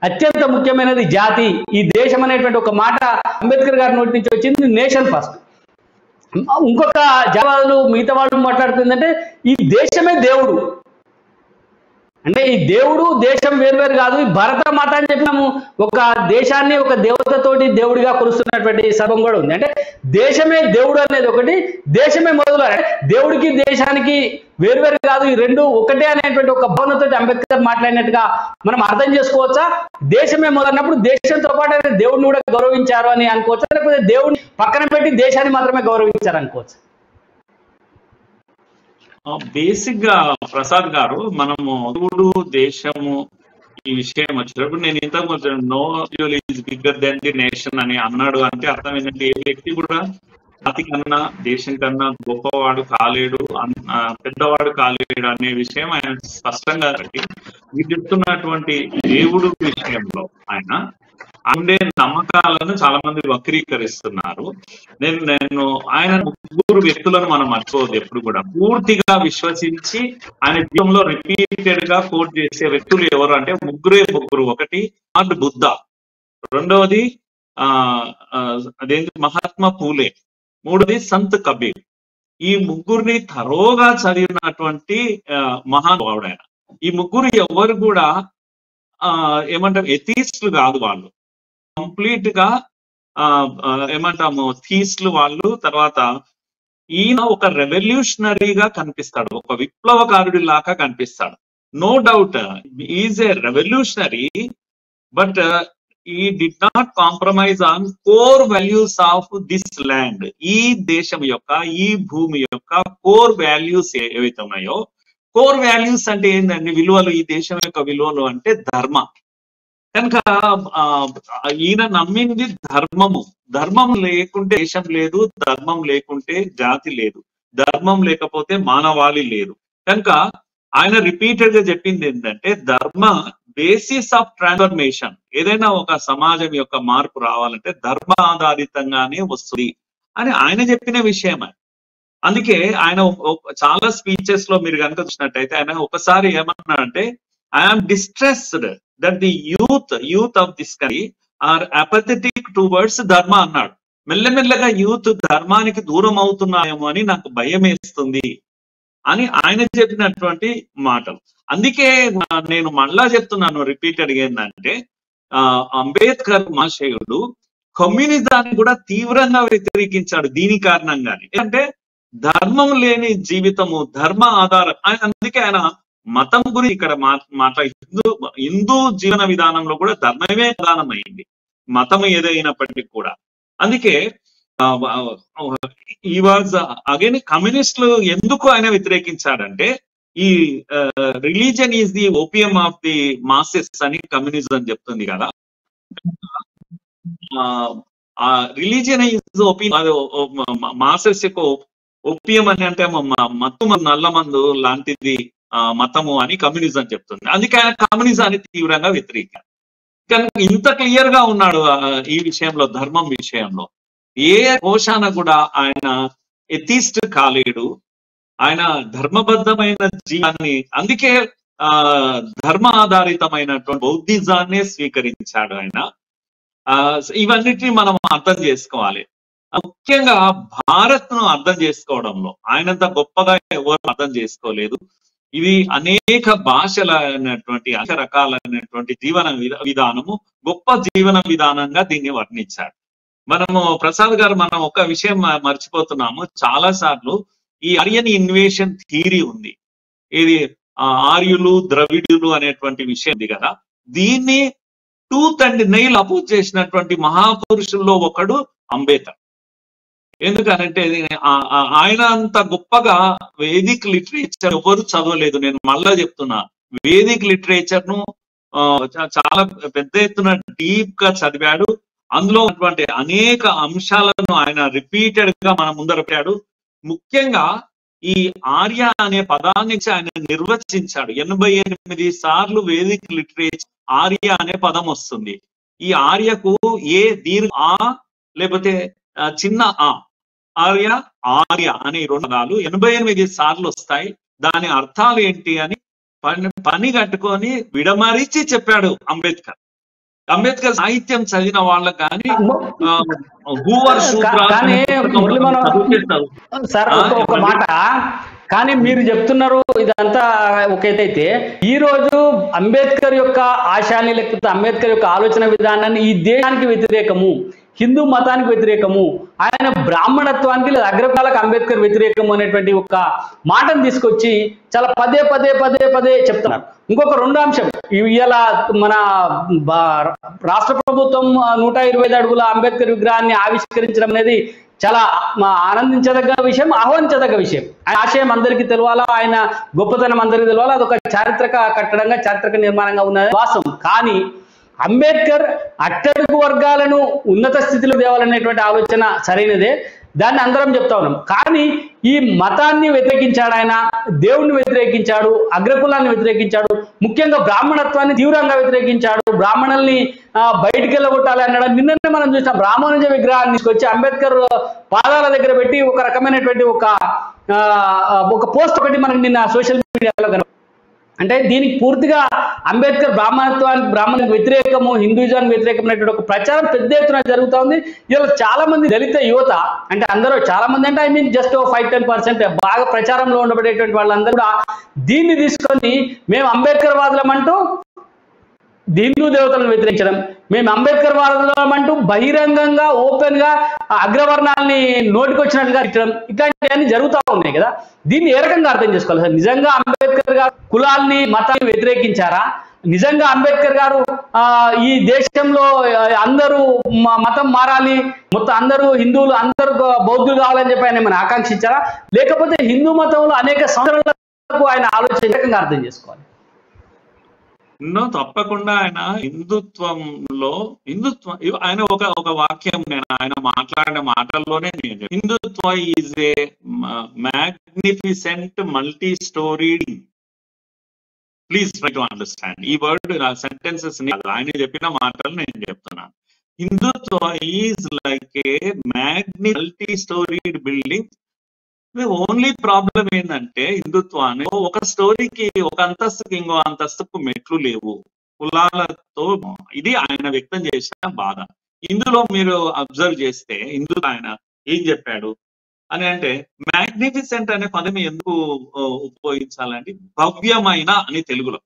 అత్యంత ముఖ్యమైనది జాతి, ఈ దేశం అనేటువంటి ఒక మాట అంబేద్కర్ గారి నోటి నుంచి వచ్చింది, నేషన్ ఫస్ట్. ఇంకొక జవాబులు మిగతా వాళ్ళు మాట్లాడుతుందంటే ఈ దేశమే దేవుడు. అంటే ఈ దేవుడు దేశం వేరువేరు కాదు. ఈ భరత మాత అని చెప్పినాము, ఒక దేశాన్ని ఒక దేవతతోటి దేవుడిగా కొలుస్తున్నటువంటి సర్వం కూడా ఉంది. అంటే దేశమే దేవుడు అనేది ఒకటి, దేశమే మొదలు. దేవుడికి దేశానికి వేరువేరు కాదు, ఈ రెండు ఒకటే అనేటువంటి ఒక భావనతో అంబేద్కర్ మాట్లాడినట్టుగా మనం అర్థం చేసుకోవచ్చా? దేశమే మొదలన్నప్పుడు దేశంతో పాటు దేవుడిని కూడా గౌరవించారు అని అనుకోవచ్చా, లేకపోతే దేవుడిని పక్కన పెట్టి దేశాన్ని మాత్రమే గౌరవించారు అనుకోవచ్చు? బేసిక్ గా ప్రసాద్ గారు, మనము దేవుడు దేశము ఈ విషయం వచ్చినప్పుడు నేను ఇంతకు no individual is bigger than the nation అని అన్నాడు. అంటే అర్థం ఏంటంటే ఏ వ్యక్తి కూడా జాతి కన్నా దేశం కన్నా గొప్పవాడు కాలేడు, పెద్దవాడు కాలేడు అనే విషయం ఆయన స్పష్టంగా మీరు చెప్తున్నటువంటి దేవుడు విషయంలో ఆయన ఉండే నమ్మకాలను చాలా మంది వక్రీకరిస్తున్నారు. నేను ఆయన ముగ్గురు వ్యక్తులను మనం మర్చిపోవద్దు. ఎప్పుడు కూడా పూర్తిగా విశ్వసించి ఆయన జీవితంలో రిపీటెడ్ గా కోట్ చేసే వ్యక్తులు ఎవరు అంటే ముగ్గురు. ఒకటి లార్డ్ బుద్ధ, రెండవది అదేంటి మహాత్మా పూలే, మూడోది సంత్ కబీర్. ఈ ముగ్గురిని తరోగా చదివినటువంటి మహానుభావుడు ఆయన. ఈ ముగ్గురు ఎవరు కూడా ఏమంటారు ఎథీస్టులు కాదు, వాళ్ళు కంప్లీట్ గా ఏమంటాము థీస్టులు వాళ్ళు. తర్వాత ఈయన ఒక రెవల్యూషనరీగా కనిపిస్తాడు, ఒక విప్లవకారుడి లాగా కనిపిస్తాడు. No doubt is a revolutionary, but he did not compromise on core values of this land. ఈ దేశం యొక్క, ఈ భూమి యొక్క కోర్ వాల్యూస్ ఏవైతే ఉన్నాయో, కోర్ వాల్యూస్ అంటే ఏంటండి? విలువలు. ఈ దేశం యొక్క విలువలు అంటే ధర్మ. కనుక ఈయన నమ్మింది ధర్మము. ధర్మం లేకుంటే దేశం లేదు, ధర్మం లేకుంటే జాతి లేదు, ధర్మం లేకపోతే మానవాళి లేదు. కనుక ఆయన రిపీటెడ్ గా చెప్పింది ఏంటంటే ధర్మ బేసిస్ ఆఫ్ ట్రాన్స్ఫర్మేషన్. ఏదైనా ఒక సమాజం యొక్క మార్పు రావాలంటే ధర్మ ఆధారితంగానే వస్తుంది అని ఆయన చెప్పిన విషయం. అందుకే ఆయన చాలా స్పీచెస్ లో మీరు కనుక చూసినట్టయితే ఆయన ఒకసారి ఏమన్నాడంటే, I'm distressed that the youth of this country are apathetic towards dharma అన్నాడు. మెల్లమెల్లగా యూత్ ధర్మానికి దూరం అవుతున్నాయేమో అని నాకు భయం వేస్తుంది అని ఆయన చెప్పినటువంటి మాటలు. అందుకే నేను మళ్ళా చెప్తున్నాను రిపీటెడ్ గా ఏంటంటే, అంబేద్కర్ మహాశయుడు కమ్యూనిజాన్ని కూడా తీవ్రంగా వ్యతిరేకించాడు దీని కారణంగానే. అంటే ధర్మం లేని జీవితము, ధర్మ ఆధారం. అందుకే ఆయన మతం గురించి ఇక్కడ హిందూ జీవన విధానంలో కూడా ధర్మమే ప్రధానమైంది, మతం ఏదైనప్పటికీ కూడా. అందుకే ఈ వాజ్ అగైన్ కమ్యూనిస్టులు ఎందుకు ఆయన వ్యతిరేకించాడంటే, ఈ religion is the opium of the masses అని కమ్యూనిజం చెప్తుంది కదా. రిలీజియన్ ఈజ్ ఓపియం, మాసెస్ యొక్క ఓపియం అని అంటే మత్తు నల్ల మందు లాంటిది మతము అని కమ్యూనిజం చెప్తుంది. అందుకే ఆయన కమ్యూనిజాన్ని తీవ్రంగా వ్యతిరేకించారు. కానీ ఇంత క్లియర్ గా ఉన్నాడు ఈ విషయంలో, ధర్మం విషయంలో. ఏ కోశాన కూడా ఆయన ఎథిస్ట్ కాలేడు. ఆయన ధర్మబద్ధమైన జీవాన్ని, అందుకే ధర్మ ఆధారితమైనటువంటి బౌద్ధిజాన్నే స్వీకరించాడు ఆయన. ఇవన్నిటిని మనం అర్థం చేసుకోవాలి. ముఖ్యంగా భారత్ ను అర్థం చేసుకోవడంలో ఆయనంత గొప్పగా ఎవరు అర్థం చేసుకోలేదు. ఇది అనేక భాషలైనటువంటి, అనేక రకాలైనటువంటి జీవన విధానము, గొప్ప జీవన విధానంగా దీన్ని వర్ణించాడు. మనము ప్రసాద్ గారు, మనం ఒక విషయం మర్చిపోతున్నాము. చాలా సార్లు ఈ ఆర్యన్ ఇన్వేషన్ థియరీ ఉంది, ఇది ఆర్యులు ద్రవిడులు అనేటువంటి విషయం ఉంది కదా. దీన్ని టూత్ అండ్ నెయిల్ అపోజ్ చేసినటువంటి మహాపురుషుల్లో ఒకడు అంబేద్కర్. ఎందుకనంటే ఆయన అంత గొప్పగా వేదిక్ లిటరేచర్ ఎవరు చదవలేదు. నేను మళ్ళా చెప్తున్నా, వేదిక్ లిటరేచర్ ను చాలా పెద్ద ఎత్తున డీప్ గా చదివాడు. అందులో ఉన్నటువంటి అనేక అంశాలను ఆయన రిపీటెడ్ గా మన ముందర పెట్టాడు. ముఖ్యంగా ఈ ఆర్య అనే పదాన్ని ఆయన నిర్వచించాడు. 88 సార్లు వేదిక్ లిటరేచర్ ఆర్య అనే పదం వస్తుంది. ఈ ఆర్యకు ఏ దీర్ఘ ఆ లేకపోతే చిన్న ఆర్య అనే 2 పదాలు 88 సార్లు వస్తాయి. దాని అర్థాలు ఏంటి అని పని కట్టుకొని విడమరిచి చెప్పాడు అంబేద్కర్. అంబేద్కర్ సాహిత్యం చదివిన వాళ్ళకి కానీ ఒక మాట కానీ మీరు చెప్తున్నారు ఇదంతా ఒకటైతే, ఈ రోజు అంబేద్కర్ యొక్క ఆశయాన్ని లేకపోతే అంబేద్కర్ యొక్క ఆలోచన విధానాన్ని ఈ దేశానికి వ్యతిరేకము, హిందూ మతానికి వ్యతిరేకము, ఆయన బ్రాహ్మణత్వానికి లేదా అగ్రకులాలకు అంబేద్కర్ వ్యతిరేకము అనేటువంటి ఒక మాటను తీసుకొచ్చి చాలా పదే పదే పదే పదే చెప్తున్నారు. ఇంకొక 2 అంశం, ఇవాళ మన రాష్ట్ర ప్రభుత్వం 125 అడుగుల అంబేద్కర్ విగ్రహాన్ని ఆవిష్కరించడం అనేది చాలా ఆనందించదగ్గ విషయం, ఆహ్వానించదగ్గ విషయం. ఆయన ఆశయం అందరికీ తెలవాలా, ఆయన గొప్పతనం అందరికీ తెలవాలా. అదొక చారిత్రక కట్టడంగా, చారిత్రక నిర్మాణంగా ఉన్నది వాస్తవం. కానీ అంబేద్కర్ అట్టడుగు వర్గాలను ఉన్నత స్థితిలో తేవాలనేటువంటి ఆలోచన సరైనదే, దాన్ని అందరం చెప్తా ఉన్నాం. కానీ ఈ మతాన్ని వ్యతిరేకించాడు ఆయన, దేవుణ్ణి వ్యతిరేకించాడు, అగ్రకులాన్ని వ్యతిరేకించాడు, ముఖ్యంగా బ్రాహ్మణత్వాన్ని తీవ్రంగా వ్యతిరేకించాడు. బ్రాహ్మణుల్ని బయటికి వెళ్ళగొట్టాలి అన్నాడు. నిన్ననే మనం చూసాం, రామానుజ విగ్రహాన్ని తీసుకొచ్చి అంబేద్కర్ పాదాల దగ్గర పెట్టి ఒక రకమైనటువంటి ఒక పోస్ట్ ఒకటి మనకి నిన్న సోషల్ మీడియాలో కనబడింది. అంటే దీనికి పూర్తిగా అంబేద్కర్ బ్రాహ్మణులకు వ్యతిరేకము, హిందూయిజానికి వ్యతిరేకమైనటువంటి ఒక ప్రచారం పెద్ద ఎత్తున జరుగుతూ ఉంది. ఇలా చాలా మంది దళిత యువత, అంటే అందరూ చాలా మంది అంటే ఐ మీన్ జస్ట్ 5-10% బాగా ప్రచారంలో ఉండబడేటువంటి వాళ్ళందరూ కూడా దీన్ని తీసుకొని మేము అంబేద్కర్ వాదులం అంటూ హిందూ దేవతలను వ్యతిరేకించడం, మేము అంబేద్కర్ వాదం అంటూ బహిరంగంగా ఓపెన్ గా అగ్రవర్ణాలని నోటికొచ్చినట్లుగా ఇచ్చడం, ఇట్లాంటివన్నీ జరుగుతూ ఉన్నాయి కదా. దీన్ని ఏ రకంగా అర్థం చేసుకోవాలి సార్? నిజంగా అంబేద్కర్ గారు కులాల్ని మతాన్ని వ్యతిరేకించారా? నిజంగా అంబేద్కర్ గారు ఈ దేశంలో అందరూ మతం మారాలి, మొత్తం అందరూ హిందువులు అందరూ బౌద్ధులు కావాలని చెప్పి ఆయన ఏమైనా ఆకాంక్షించారా? లేకపోతే హిందూ మతంలో అనేక సంవత్సరాలకు ఆయన ఆలోచన ఏ రకంగా అర్థం చేసుకోవాలి? తప్పకుండా ఆయన హిందుత్వంలో ఆయన ఒక వాక్యం నేను ఆయన మాట్లాడిన మాటల్లోనే నేను Hindutva is a magnificent multi storied. Please try to understand ఈ వర్డ్ సెంటెన్సెస్ ఆయన చెప్పిన మాటలు నేను చెప్తున్నాను. Hindutva is like a multi storied building. Only problem ఏంటంటే హిందుత్వాన్ని ఒక స్టోరీకి ఒక అంతస్తుకి ఇంకో అంతస్తుకు మెట్లు లేవు, కులాలతో. ఇది ఆయన వ్యక్తం చేసిన బాధ. ఇందులో మీరు అబ్జర్వ్ చేస్తే ఇందులో ఆయన ఏం చెప్పాడు అని అంటే, మ్యాగ్నిఫిసెంట్ అనే పదం ఎందుకు ఉపయోగించాలంటే భవ్యమైన అని తెలుగులో,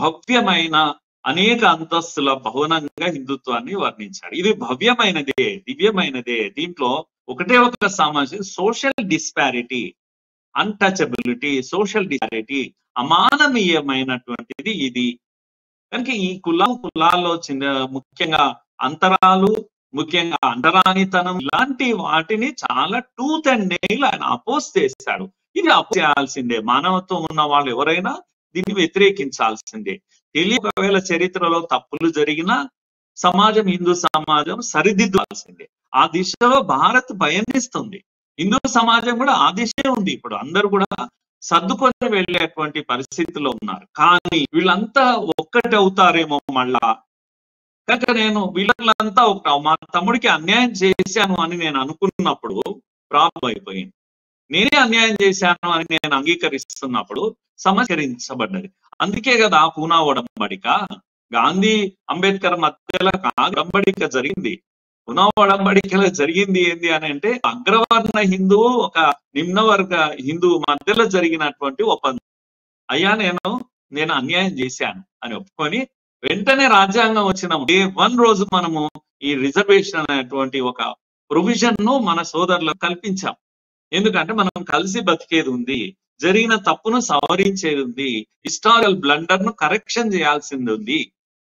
భవ్యమైన అనేక అంతస్తుల భవనంగా హిందుత్వాన్ని వర్ణించాడు. ఇది భవ్యమైనదే, దివ్యమైనదే. దీంట్లో ఒకటే ఒక సమస్య, social disparity, untouchability, social disparity, అమానవీయమైనటువంటిది ఇది. కనుక ఈ కులాల్లో ముఖ్యంగా అంతరాలు, ముఖ్యంగా అంటరానితనం, ఇలాంటి వాటిని చాలా టూత్ అండ్ నెయిల్ ఆయన అపోజ్ చేశాడు. ఇది అపోజ్ చేయాల్సిందే. మానవత్వం ఉన్న వాళ్ళు ఎవరైనా దీన్ని వ్యతిరేకించాల్సిందే. ఒకవేళ చరిత్రలో తప్పులు జరిగినా సమాజం, హిందూ సమాజం సరిదిద్దాల్సిందే. ఆ దిశలో భారత్ పయనిస్తుంది. హిందూ సమాజం కూడా ఆ దిశే ఉంది. ఇప్పుడు అందరూ కూడా సర్దుకొని వెళ్ళేటువంటి పరిస్థితిలో ఉన్నారు. కానీ వీళ్ళంతా ఒక్కటి అవుతారేమో మళ్ళా. కనుక నేను వీళ్ళంతా మా తమ్ముడికి అన్యాయం చేశాను అని నేను అనుకున్నప్పుడు ప్రాబ్లం అయిపోయింది. నేనే అన్యాయం చేశాను అని నేను అంగీకరిస్తున్నప్పుడు సమస్కరించబడ్డది. అందుకే కదా పూనా ఒడంబడిక, గాంధీ అంబేద్కర్ మధ్యలో ఒడంబడిక జరిగింది. పూనా ఒడంబడికలో జరిగింది ఏంది అని అంటే, అగ్రవర్ణ హిందువు ఒక నిమ్నవర్గ హిందువు మధ్యలో జరిగినటువంటి ఒప్పందం. అయ్యా నేను అన్యాయం చేశాను అని ఒప్పుకొని వెంటనే రాజ్యాంగం వచ్చిన డే 1 రోజు మనము ఈ రిజర్వేషన్ అనేటువంటి ఒక ప్రొవిజన్ ను మన సోదరులకు కల్పించాం. ఎందుకంటే మనం కలిసి బతికేది ఉంది, జరిగిన తప్పును సవరించేది ఉంది, హిస్టారికల్ బ్లండర్ ను కరెక్షన్ చేయాల్సింది ఉంది.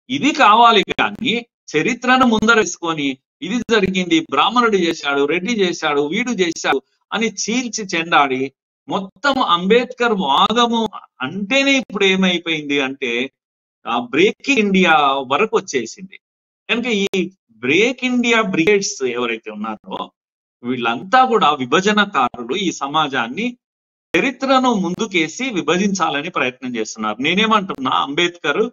ఇది కావాలి. కానీ చరిత్రను ముందరేసుకొని ఇది జరిగింది, బ్రాహ్మణుడు చేశాడు, రెడ్డి చేశాడు, వీడు చేశాడు అని చీల్చి చెండాడి మొత్తం అంబేద్కర్ వాదము అంటేనే ఇప్పుడు ఏమైపోయింది అంటే బ్రేక్ ఇండియా వరకు వచ్చేసింది. కనుక ఈ బ్రేక్ ఇండియా బ్రిగేడ్స్ ఎవరైతే ఉన్నారో వీళ్ళంతా కూడా విభజనకారులు. ఈ సమాజాన్ని, చరిత్రను ముందుకేసి విభజించాలని ప్రయత్నం చేస్తున్నారు. నేనేమంటున్నా, అంబేద్కర్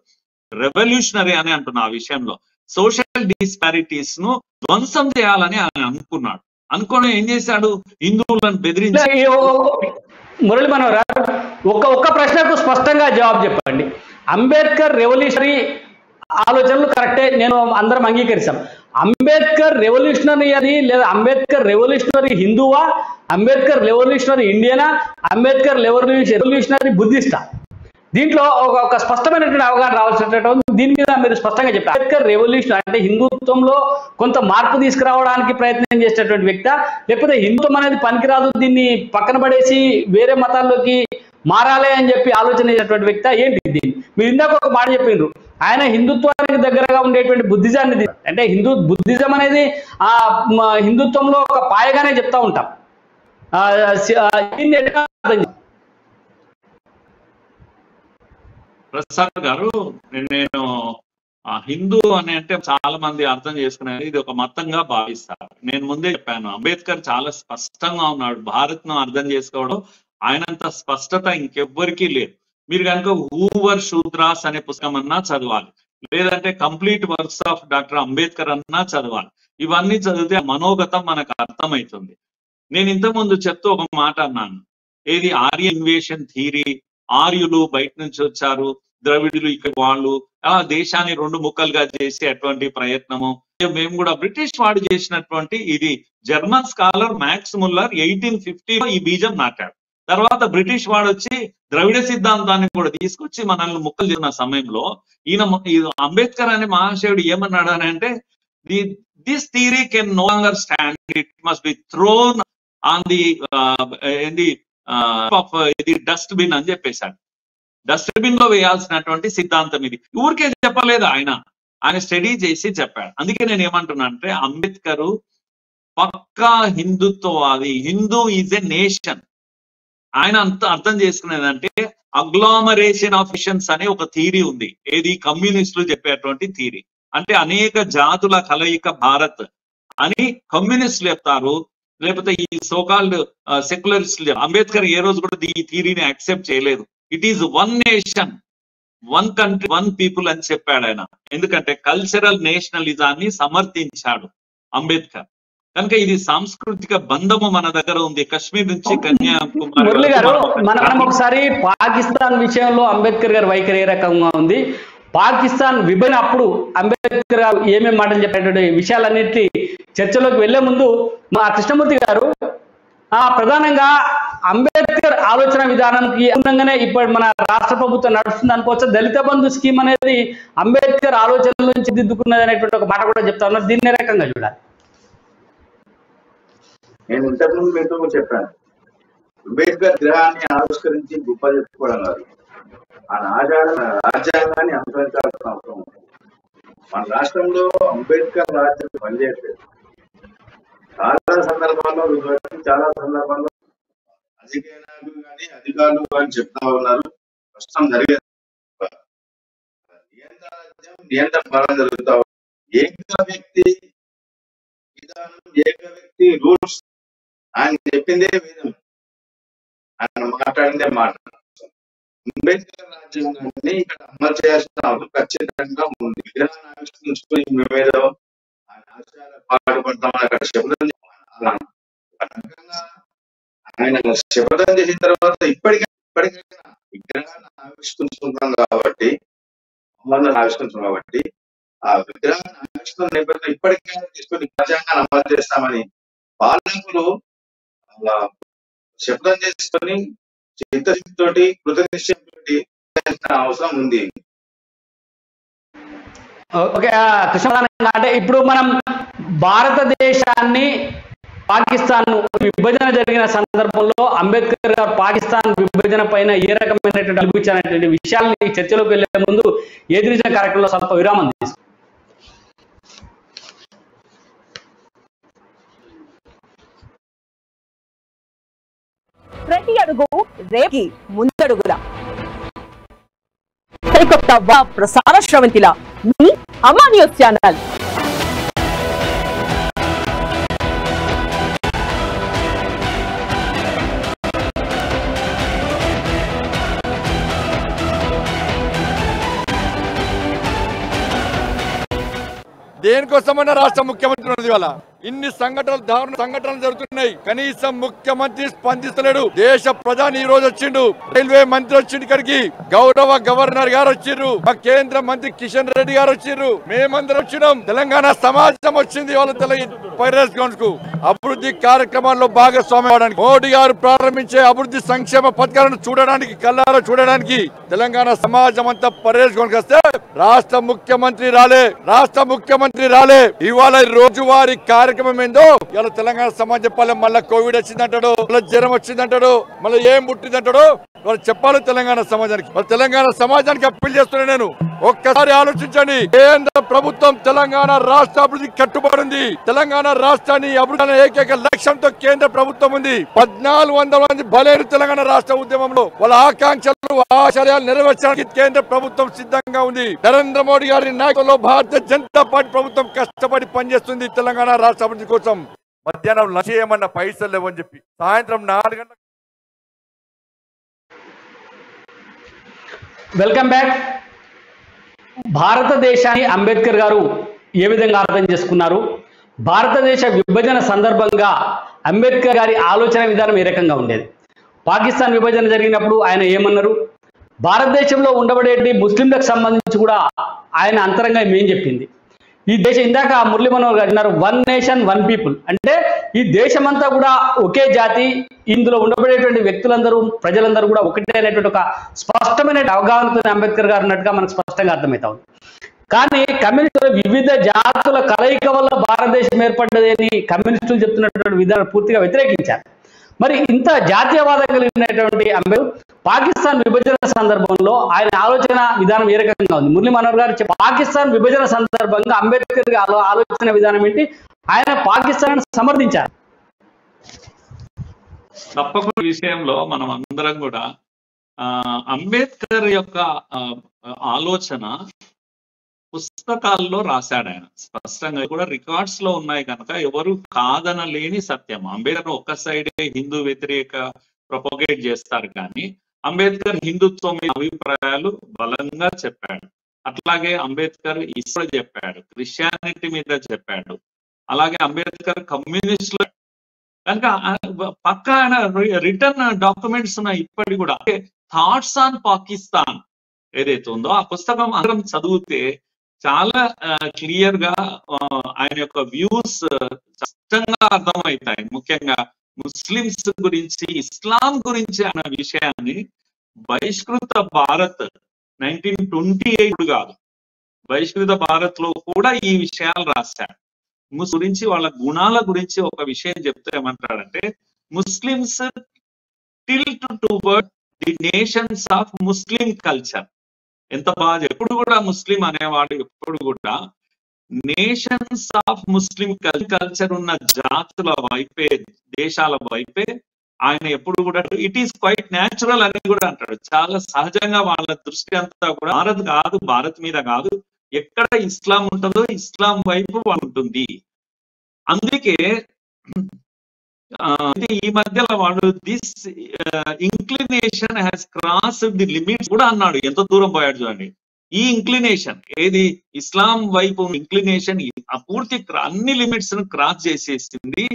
రెవల్యూషనరీ అని అంటున్నా. ఆ విషయంలో సోషల్ డిస్పారిటీస్ ను ధ్వంసం చేయాలని ఆయన అనుకున్నాడు. అనుకోని ఏం చేశాడు, హిందువులను బెదిరించి. మురళి మనోహర్ ఒక్క ప్రశ్నకు స్పష్టంగా జవాబు చెప్పండి. అంబేద్కర్ రెవల్యూషనరీ ఆలోచనలు కరెక్టే, నేను అందరం అంగీకరిస్తాం. అంబేద్కర్ రెవల్యూషనరీ అది లేదా అంబేద్కర్ రెవల్యూషనరీ హిందువా, అంబేద్కర్ రెవల్యూషనరీ ఇండియనా, అంబేద్కర్ రెవల్యూషనరీ బుద్ధిస్టా? దీంట్లో ఒక స్పష్టమైనటువంటి అవగాహన రావాల్సినటువంటి దీని మీద మీరు స్పష్టంగా చెప్పారు. అంబేద్కర్ రెవల్యూషన్ అంటే హిందుత్వంలో కొంత మార్పు తీసుకురావడానికి ప్రయత్నం చేసేటటువంటి వ్యక్తి, లేకపోతే హిందుత్వం అనేది పనికిరాదు, దీన్ని పక్కన పడేసి వేరే మతాల్లోకి మారాలి అని చెప్పి ఆలోచన చేసేటువంటి వ్యక్తి ఏంటి? దీన్ని మీరు ఇందాక ఒక మాట చెప్పిండ్రు, ఆయన హిందుత్వానికి దగ్గరగా ఉండేటువంటి బుద్ధిజాన్ని, అంటే బుద్ధిజం అనేది హిందుత్వంలో ఒక పాయగానే చెప్తా ఉంటాం. ప్రసాద్ గారు, నేను హిందూ అని అంటే చాలా మంది అర్థం చేసుకునేది ఇది ఒక మతంగా భావిస్తారు. నేను ముందే చెప్పాను, అంబేద్కర్ చాలా స్పష్టంగా ఉన్నాడు. భారత్ ను అర్థం చేసుకోవడం ఆయనంత స్పష్టత ఇంకెవ్వరికీ లేదు. మీరు కనుక హూవర్ శూద్రాస్ అనే పుస్తకం అన్నా చదవాలి, లేదంటే complete works of doctor Ambedkar అన్నా చదవాలి. ఇవన్నీ చదివితే మనోగతం మనకు అర్థమవుతుంది. నేను ఇంతకుముందు చెప్తూ ఒక మాట అన్నాను, ఏది ఆర్య ఇన్వేషన్ థియరీ, ఆర్యులు బయట నుంచి వచ్చారు, ద్రవిడులు ఇక్కడ వాళ్ళు దేశాన్ని 2 ముక్కలుగా చేసే అటువంటి ప్రయత్నము. మేము కూడా బ్రిటిష్ వాడు చేసినటువంటి ఇది జర్మన్ స్కాలర్ మ్యాక్స్ ముల్లర్ 1850 ఈ బీజం నాటాడు. తర్వాత బ్రిటిష్ వాడు వచ్చి ద్రవిడ సిద్ధాంతాన్ని కూడా తీసుకొచ్చి మనల్ని ముక్కలు చేసిన సమయంలో ఈయన అంబేద్కర్ అనే మహాశయుడు ఏమన్నాడు అని అంటే this theory can no longer stand, it must be thrown on the dust bin అని చెప్పేశాడు. డస్ట్బిన్ లో వేయాల్సినటువంటి సిద్ధాంతం ఇది. ఊరికే చెప్పలేదు ఆయన స్టడీ చేసి చెప్పాడు. అందుకే నేను ఏమంటున్నా అంటే అంబేద్కర్ పక్కా హిందుత్వవాది. Hindu is a nation. ఆయన అర్థం చేసుకునేదంటే అగ్లామరేషన్ ఆఫ్ నేషన్స్ అనే ఒక థియరీ ఉంది. ఏది కమ్యూనిస్టులు చెప్పేటువంటి థియరీ. అంటే అనేక జాతుల కలయిక భారత్ అని కమ్యూనిస్టులు చెప్తారు, లేకపోతే ఈ సోకాల్డ్ సెక్యులరిస్టులు. అంబేద్కర్ ఏ రోజు కూడా ఈ థియరీని యాక్సెప్ట్ చేయలేదు. It is one nation, one country, one people అని చెప్పాడు ఆయన. ఎందుకంటే కల్చరల్ నేషనలిజాన్ని సమర్థించాడు అంబేద్కర్. కనుక ఇది సాంస్కృతిక బంధము మన దగ్గర ఉంది. కాశ్మీర్ నుంచి మురళి గారు, మనం ఒకసారి పాకిస్తాన్ విషయంలో అంబేద్కర్ గారి వైఖరి ఏ రకంగా ఉంది, పాకిస్తాన్ విభజన అప్పుడు అంబేద్కర్ గారు ఏమేమి మాటలు చెప్పేటువంటి విషయాలన్నిటి చర్చలోకి వెళ్లే ముందు మా కృష్ణమూర్తి గారు ప్రధానంగా అంబేద్కర్ ఆలోచన విధానానికి అనుగుణంగానే ఇప్పుడు మన రాష్ట్ర ప్రభుత్వం నడుస్తుంది అనుకోవచ్చు. దళిత బంధు స్కీమ్ అనేది అంబేద్కర్ ఆలోచనల నుంచి దిద్దుకున్నది అనేటువంటి ఒక మాట కూడా చెప్తా ఉన్నారు. దీన్ని ఏ రకంగా చూడాలి? నేను ఇంతకుముందు మీతో చెప్పాను, అంబేద్కర్ గ్రహాన్ని ఆవిష్కరించి గొప్ప చెప్పుకోవడం కాదు, రాజ్యాంగాన్ని అనుసరించాల్సిన అవసరం ఉంది. మన రాష్ట్రంలో అంబేద్కర్ రాజ్యం పనిచేయట్లేదు. చాలా సందర్భాల్లో చాలా సందర్భాల్లో రాజకీయ నాయకులు కానీ అధికారులు కానీ చెప్తా ఉన్నారు, కష్టం జరిగేది. నియంత్రణ బలం జరుగుతా ఏక వ్యక్తి విధానం, ఏక వ్యక్తి రూల్స్. ఆయన చెప్పిందే వేదం, ఆయన మాట్లాడిందే మాట. అంబేద్కర్ రాజ్యాంగాన్ని ఇక్కడ అమలు చేయాల్సిన అవసరం ఖచ్చితంగా ఉంది. విగ్రహాన్ని ఆవిష్కరించుకుని మేమేదో ఆయన ఆశయాలు పాటుపడతామని అక్కడ శబ్దం చేయాలి. ఆయన శపథం చేసిన తర్వాత ఇప్పటికైనా విగ్రహాన్ని ఆవిష్కరించుకుంటాం కాబట్టి ఆ విగ్రహాన్ని ఆవిష్కరణ నేపథ్యంలో ఇప్పటికైనా తీసుకొని రాజ్యాంగాన్ని అమలు చేస్తామని పాలకులు శబ్దం చేసుకొని చిత్తశుద్ధితోటి కృతనిశ్చయంతోటి అవసరం ఉంది. ఓకే కృష్ణ, అంటే ఇప్పుడు మనం భారతదేశాన్ని పాకిస్తాన్ విభజన జరిగిన సందర్భంలో అంబేద్కర్ గారు పాకిస్తాన్ విభజన పైన ఏ రకమైనటువంటి అభిప్రాయాలనేటువంటి విషయాల్ని చర్చలోకి వెళ్లే ముందు ఎదిరించిన కార్యక్రమంలో స్వల్ప విరామం తీసుకు. ప్రతి అడుగు రేకి ముందడుగుల సరికొత్త ప్రసార శ్రవంతిలా మీ అమ్మా న్యూస్ ఛానల్. దేనికోసమన్నా రాష్ట్ర ముఖ్యమంత్రి ఉన్నది వల్ల ఇన్ని సంఘటనలు, దారుణ సంఘటనలు జరుగుతున్నాయి. కనీసం ముఖ్యమంత్రి స్పందిస్తలేడు. దేశ ప్రధాని ఈ రోజు వచ్చిండు, రైల్వే మంత్రి వచ్చిండు, ఇక్కడికి గౌరవ గవర్నర్ గారు వచ్చిర్రు, మా కేంద్ర మంత్రి కిషన్ రెడ్డి గారు వచ్చిర్రు, మేమందరం వచ్చినాం. తెలంగాణ సమాజం వచ్చింది వాళ్ళ పైరేస్ గ్రౌండ్స్ కు అభివృద్ధి కార్యక్రమాల్లో భాగస్వామ్యం అవడానికి. మోడీ గారు ప్రారంభించే అభివృద్ధి సంక్షేమ పథకాలను చూడడానికి, కళ్ళారా చూడడానికి తెలంగాణ సమాజం అంతా పైరేస్ గ్రౌండ్ వస్తే రాష్ట్ర ముఖ్యమంత్రి రాలే. ఇవాళ రోజువారీ కార్యక్రమం ఏందో ఇలా తెలంగాణ సమాజం చెప్పాలి. మళ్ళీ కోవిడ్ వచ్చిందంటాడు, మళ్ళీ జ్వరం వచ్చిందంటాడు, మళ్ళీ ఏం పుట్టిందంటాడు. వాళ్ళు చెప్పాలి తెలంగాణ సమాజానికి. తెలంగాణ సమాజానికి అప్పీల్ చేస్తున్నా నేను, ఒక్కసారి ఆలోచించండి. కేంద్ర ప్రభుత్వం తెలంగాణ రాష్ట్ర అభివృద్ధికి కట్టుబడింది. తెలంగాణ రాష్ట్రాన్ని అభివృద్ధి ఏకైక లక్ష్యంతో కేంద్ర ప్రభుత్వం ఉంది. 1400 మంది బలైన తెలంగాణ రాష్ట్ర ఉద్యమంలో వాళ్ళ ఆకాంక్షలు, ఆశయాలు నెరవేర్చడానికి కేంద్ర ప్రభుత్వం సిద్ధంగా ఉంది. నరేంద్ర మోడీ గారి నాయకుల్లో భారతీయ జనతా పార్టీ ప్రభుత్వం కష్టపడి పనిచేస్తుంది తెలంగాణ రాష్ట్ర అభివృద్ధి కోసం. మధ్యాహ్నం లంచ్ చేయమన్న పైసలు లేవని చెప్పి సాయంత్రం 4 గంటలకు. Welcome back. భారతదేశాన్ని అంబేద్కర్ గారు ఏ విధంగా అర్థం చేసుకున్నారు, భారతదేశ విభజన సందర్భంగా అంబేద్కర్ గారి ఆలోచన విధానం ఏ రకంగా ఉండేది, పాకిస్తాన్ విభజన జరిగినప్పుడు ఆయన ఏమన్నారు, భారతదేశంలో ఉండబడే ముస్లింలకు సంబంధించి కూడా ఆయన అంతరంగా ఏం చెప్పింది. ఈ దేశం ఇందాక మురళీ మనోహర్ గారు అన్నారు, 1 నేషన్ 1 పీపుల్, అంటే ఈ దేశమంతా కూడా ఒకే జాతి, ఈ ఇందులో ఉండబడేటువంటి వ్యక్తులందరూ ప్రజలందరూ కూడా ఒకటే అనేటువంటి ఒక స్పష్టమైన అవగాహనతో అంబేద్కర్ గారు ఉన్నట్టుగా మనకు స్పష్టంగా అర్థమవుతా ఉంది. కానీ కమ్యూనిస్టుల వివిధ జాతుల కలయిక వల్ల భారతదేశం ఏర్పడ్డది అని కమ్యూనిస్టులు చెప్తున్నటువంటి విధానం పూర్తిగా వ్యతిరేకించారు. మరి ఇంత జాతీయవాదం కలిగినటువంటి అంబేద్కర్ పాకిస్తాన్ విభజన సందర్భంలో ఆయన ఆలోచన విధానం ఏ రకంగా ఉంది? మురళీ మనోహర్ గారు పాకిస్తాన్ విభజన సందర్భంగా అంబేద్కర్ ఆలోచన విధానం ఏంటి? ఆయన పాకిస్తాన్ సమర్థించారు. తప్పకుండా విషయంలో మనం అందరం కూడా అంబేద్కర్ యొక్క ఆలోచన పుస్తకాల్లో రాశాడు. ఆయన స్పష్టంగా కూడా రికార్డ్స్ లో ఉన్నాయి కనుక ఎవరు కాదనలేని సత్యం. అంబేద్కర్ ఒక్క సైడే హిందూ వ్యతిరేక ప్రొపగేట్ చేస్తారు కానీ అంబేద్కర్ హిందుత్వం మీద అభిప్రాయాలు బలంగా చెప్పాడు. అట్లాగే అంబేద్కర్ ఇస్రో చెప్పాడు, క్రిస్టియానిటీ మీద చెప్పాడు. అలాగే అంబేద్కర్ కమ్యూనిస్టులు కనుక పక్క ఆయన రిటర్న్ డాక్యుమెంట్స్ ఉన్నాయి ఇప్పటి కూడా. థాట్స్ ఆన్ పాకిస్తాన్ ఏదైతే ఉందో ఆ పుస్తకం అందరం చదివితే చాలా క్లియర్ గా ఆయన యొక్క వ్యూస్ స్పష్టంగా అర్థమవుతాయి. ముఖ్యంగా ముస్లింస్ గురించి, ఇస్లాం గురించి అన్న విషయాన్ని బహిష్కృత భారత్ 1928 కాదు, బహిష్కృత భారత్ లో కూడా ఈ విషయాలు రాశారు. గురించి వాళ్ళ గుణాల గురించి ఒక విషయం చెప్తే ఏమంటాడంటే, Muslims tilt towards the nations of Muslim culture. ఎంత బాగా ఎప్పుడు కూడా ముస్లిం అనేవాడు ఎప్పుడు కూడా నేషన్స్ ఆఫ్ ముస్లిం కల్చర్ ఉన్న జాతుల వైపే, దేశాల వైపే ఆయన ఎప్పుడు కూడా ఇట్ ఈస్ క్వైట్ న్యాచురల్ అని కూడా అంటాడు. చాలా సహజంగా వాళ్ళ దృష్టి అంతా కూడా భారత్ మీద కాదు, ఎక్కడ ఇస్లాం ఉంటుందో ఇస్లాం వైపు ఉంటుంది. అందుకే ఈ మధ్యలో వాడు this inclination has crossed the limits కూడా అన్నాడు. ఎంత దూరం పోయాడు చూడండి. ఈ ఇంక్లినేషన్ ఏది ఇస్లాం వైపు ఇంక్లినేషన్ పూర్తి అన్ని లిమిట్స్ ను క్రాస్ చేసేసింది.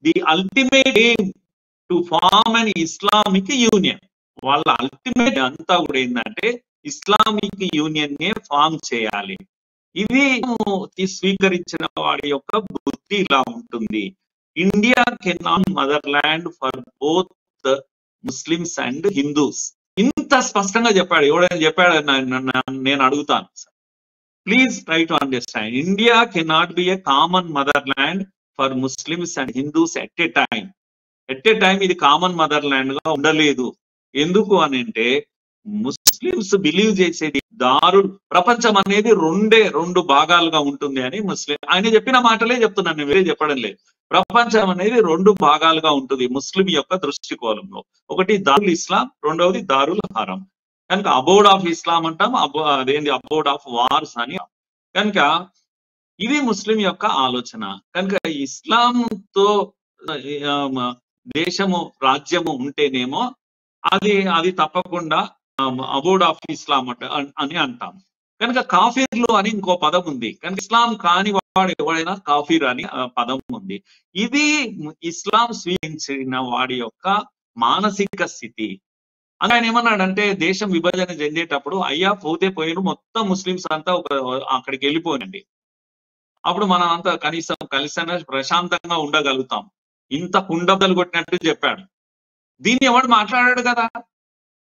The ultimate aim to form an Islamic union. వాళ్ళ అల్టిమేట్ అంతా కూడా ఏంటంటే ఇస్లామిక్ యూనియన్ నే ఫామ్ చేయాలి. ఇది స్వీకరించిన వాడి యొక్క బుద్ధి ఇలా ఉంటుంది. India cannot mother land for both Muslims and Hindus. ఇంత స్పష్టంగా చెప్పాడు. ఎవడైనా చెప్పాడు నేను అడుగుతాను, please try to understand. India cannot be a common mother land for Muslims and Hindus at a time ఇది కామన్ మదర్ ల్యాండ్ గా ఉండలేదు. ఎందుకు అని అంటే ముస్లిమ్స్ బిలీవ్ చేసేది ప్రపంచం అనేది రెండు భాగాలుగా ఉంటుంది అని ఆయన చెప్పిన మాటలే చెప్తున్నాను, నేను వేరే చెప్పడం లేదు. ప్రపంచం అనేది 2 భాగాలుగా ఉంటుంది ముస్లిం యొక్క దృష్టికోణంలో. ఒకటి దారుల్ ఇస్లాం, రెండవది దారుల్ హరం. కనుక అబోర్డ్ ఆఫ్ ఇస్లాం అంటాం, అదేంటి అబోర్డ్ ఆఫ్ వార్స్ అని. కనుక ఇది ముస్లిం యొక్క ఆలోచన. కనుక ఇస్లాంతో దేశము రాజ్యము ఉంటేనేమో అది తప్పకుండా అబోర్డ్ ఆఫ్ ఇస్లాం అని అంటాం. కనుక కాఫీర్లు అని ఇంకో పదం ఉంది. కనుక ఇస్లాం కాని వాడు ఎవడైనా కాఫీర్ అని పదం ఉంది. ఇది ఇస్లాం స్వీకరించిన వాడి యొక్క మానసిక స్థితి. ఆయన ఏమన్నాడంటే దేశం విభజన చెందేటప్పుడు అయ్యా పోతే పోయిన మొత్తం ముస్లింస్ అంతా అక్కడికి వెళ్ళిపోయినండి, అప్పుడు మనం అంతా కనీసం కలిసి ప్రశాంతంగా ఉండగలుగుతాం. ఇంత కుండబలు కొట్టినట్టు చెప్పాడు. దీన్ని ఎవడు మాట్లాడాడు కదా.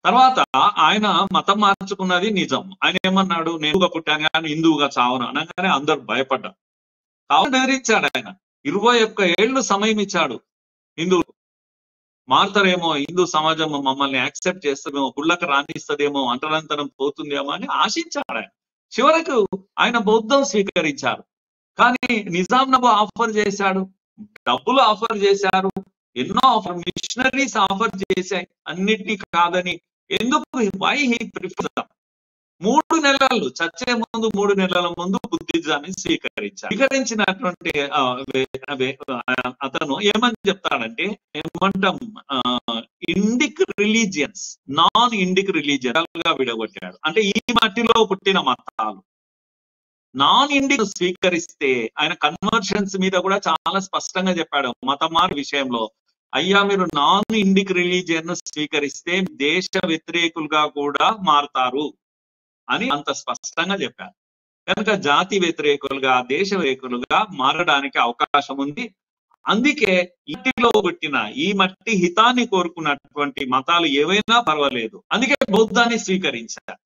తర్వాత ఆయన మతం మార్చుకున్నది నిజం. ఆయన ఏమన్నాడు, నేనుగా పుట్టాను కానీ హిందువుగా చావను అనగానే అందరు భయపడ్డారు. కావున బెదిరించాడు ఆయన. 21 ఏళ్ళు సమయం ఇచ్చాడు. హిందువులు మారుతారేమో, హిందూ సమాజం మమ్మల్ని యాక్సెప్ట్ చేస్తుందేమో, గుళ్ళకు రాణిస్తుందేమో, అంతరంతరం పోతుందేమో అని ఆశించాడు ఆయన. చివరకు ఆయన బౌద్ధం స్వీకరించారు. కానీ నిజాం నబు ఆఫర్ చేశాడు, డబ్బులు ఆఫర్ చేశారు, ఎన్నో ఆఫర్ మిషనరీస్ ఆఫర్ చేశాయి, అన్నిటినీ కాదని. ఎందుకు? వై హీ ప్రిఫర్ 3 నెలలు చచ్చే ముందు 3 నెలల ముందు బుద్ధిజాన్ని స్వీకరించినటువంటి అతను ఏమని చెప్తాడంటే, ఏమంటాం Indic religions, non Indic religion గా విడగొట్టాడు. అంటే ఈ మట్టిలో పుట్టిన మతాలు నాన్ ఇండిక్ స్వీకరిస్తే, ఆయన కన్వర్షన్స్ మీద కూడా చాలా స్పష్టంగా చెప్పాడు. మతమార్ విషయంలో అయ్యా మీరు నాన్ ఇండిక్ రిలీజియన్ స్వీకరిస్తే దేశ వ్యతిరేకులుగా కూడా మారుతారు అని అంత స్పష్టంగా చెప్పారు. కనుక జాతి వ్యతిరేకులుగా, దేశ వ్యతిరేకులుగా మారడానికి అవకాశం ఉంది. అందుకే ఇంటిలో పుట్టిన ఈ మట్టి హితాన్ని కోరుకున్నటువంటి మతాలు ఏవైనా పర్వాలేదు, అందుకే బౌద్ధాన్ని స్వీకరించారు.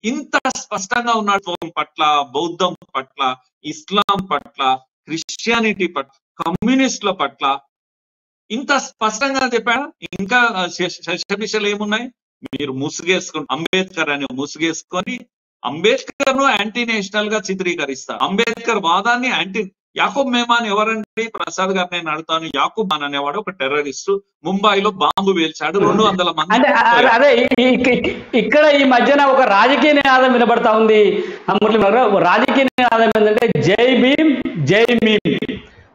ఇంత స్పష్టంగా ఉన్న పట్ల, బౌద్ధం పట్ల, ఇస్లాం పట్ల, క్రిస్టియానిటీ పట్ల, కమ్యూనిస్టుల పట్ల ఇంత స్పష్టంగా చెప్పాడు. ఇంకా శశబిషలు ఏమున్నాయి? మీరు ముసుగేసుకుని అంబేద్కర్ అని ముసుగేసుకొని అంబేద్కర్ ను యాంటీ నేషనల్ గా చిత్రీకరిస్తారు. అంబేద్కర్ వాదాన్ని యాంటీ యాకూబ్ మెహమాన్ ఎవరండి? ప్రసాద్ గారు నేను అడుగుతాను. యాకూబ్ మెహమాన్ అనేవాడు ఒక టెర్రరిస్ట్, ముంబైలో బాంబు పేల్చాడు, 200 మంది. అంటే అదే ఇక్కడ ఈ మధ్యన ఒక రాజకీయ నినాదం వినబడతా ఉంది మురళి గారు. రాజకీయ నినాదం ఏంటంటే జై భీమ్ జై మీమ్,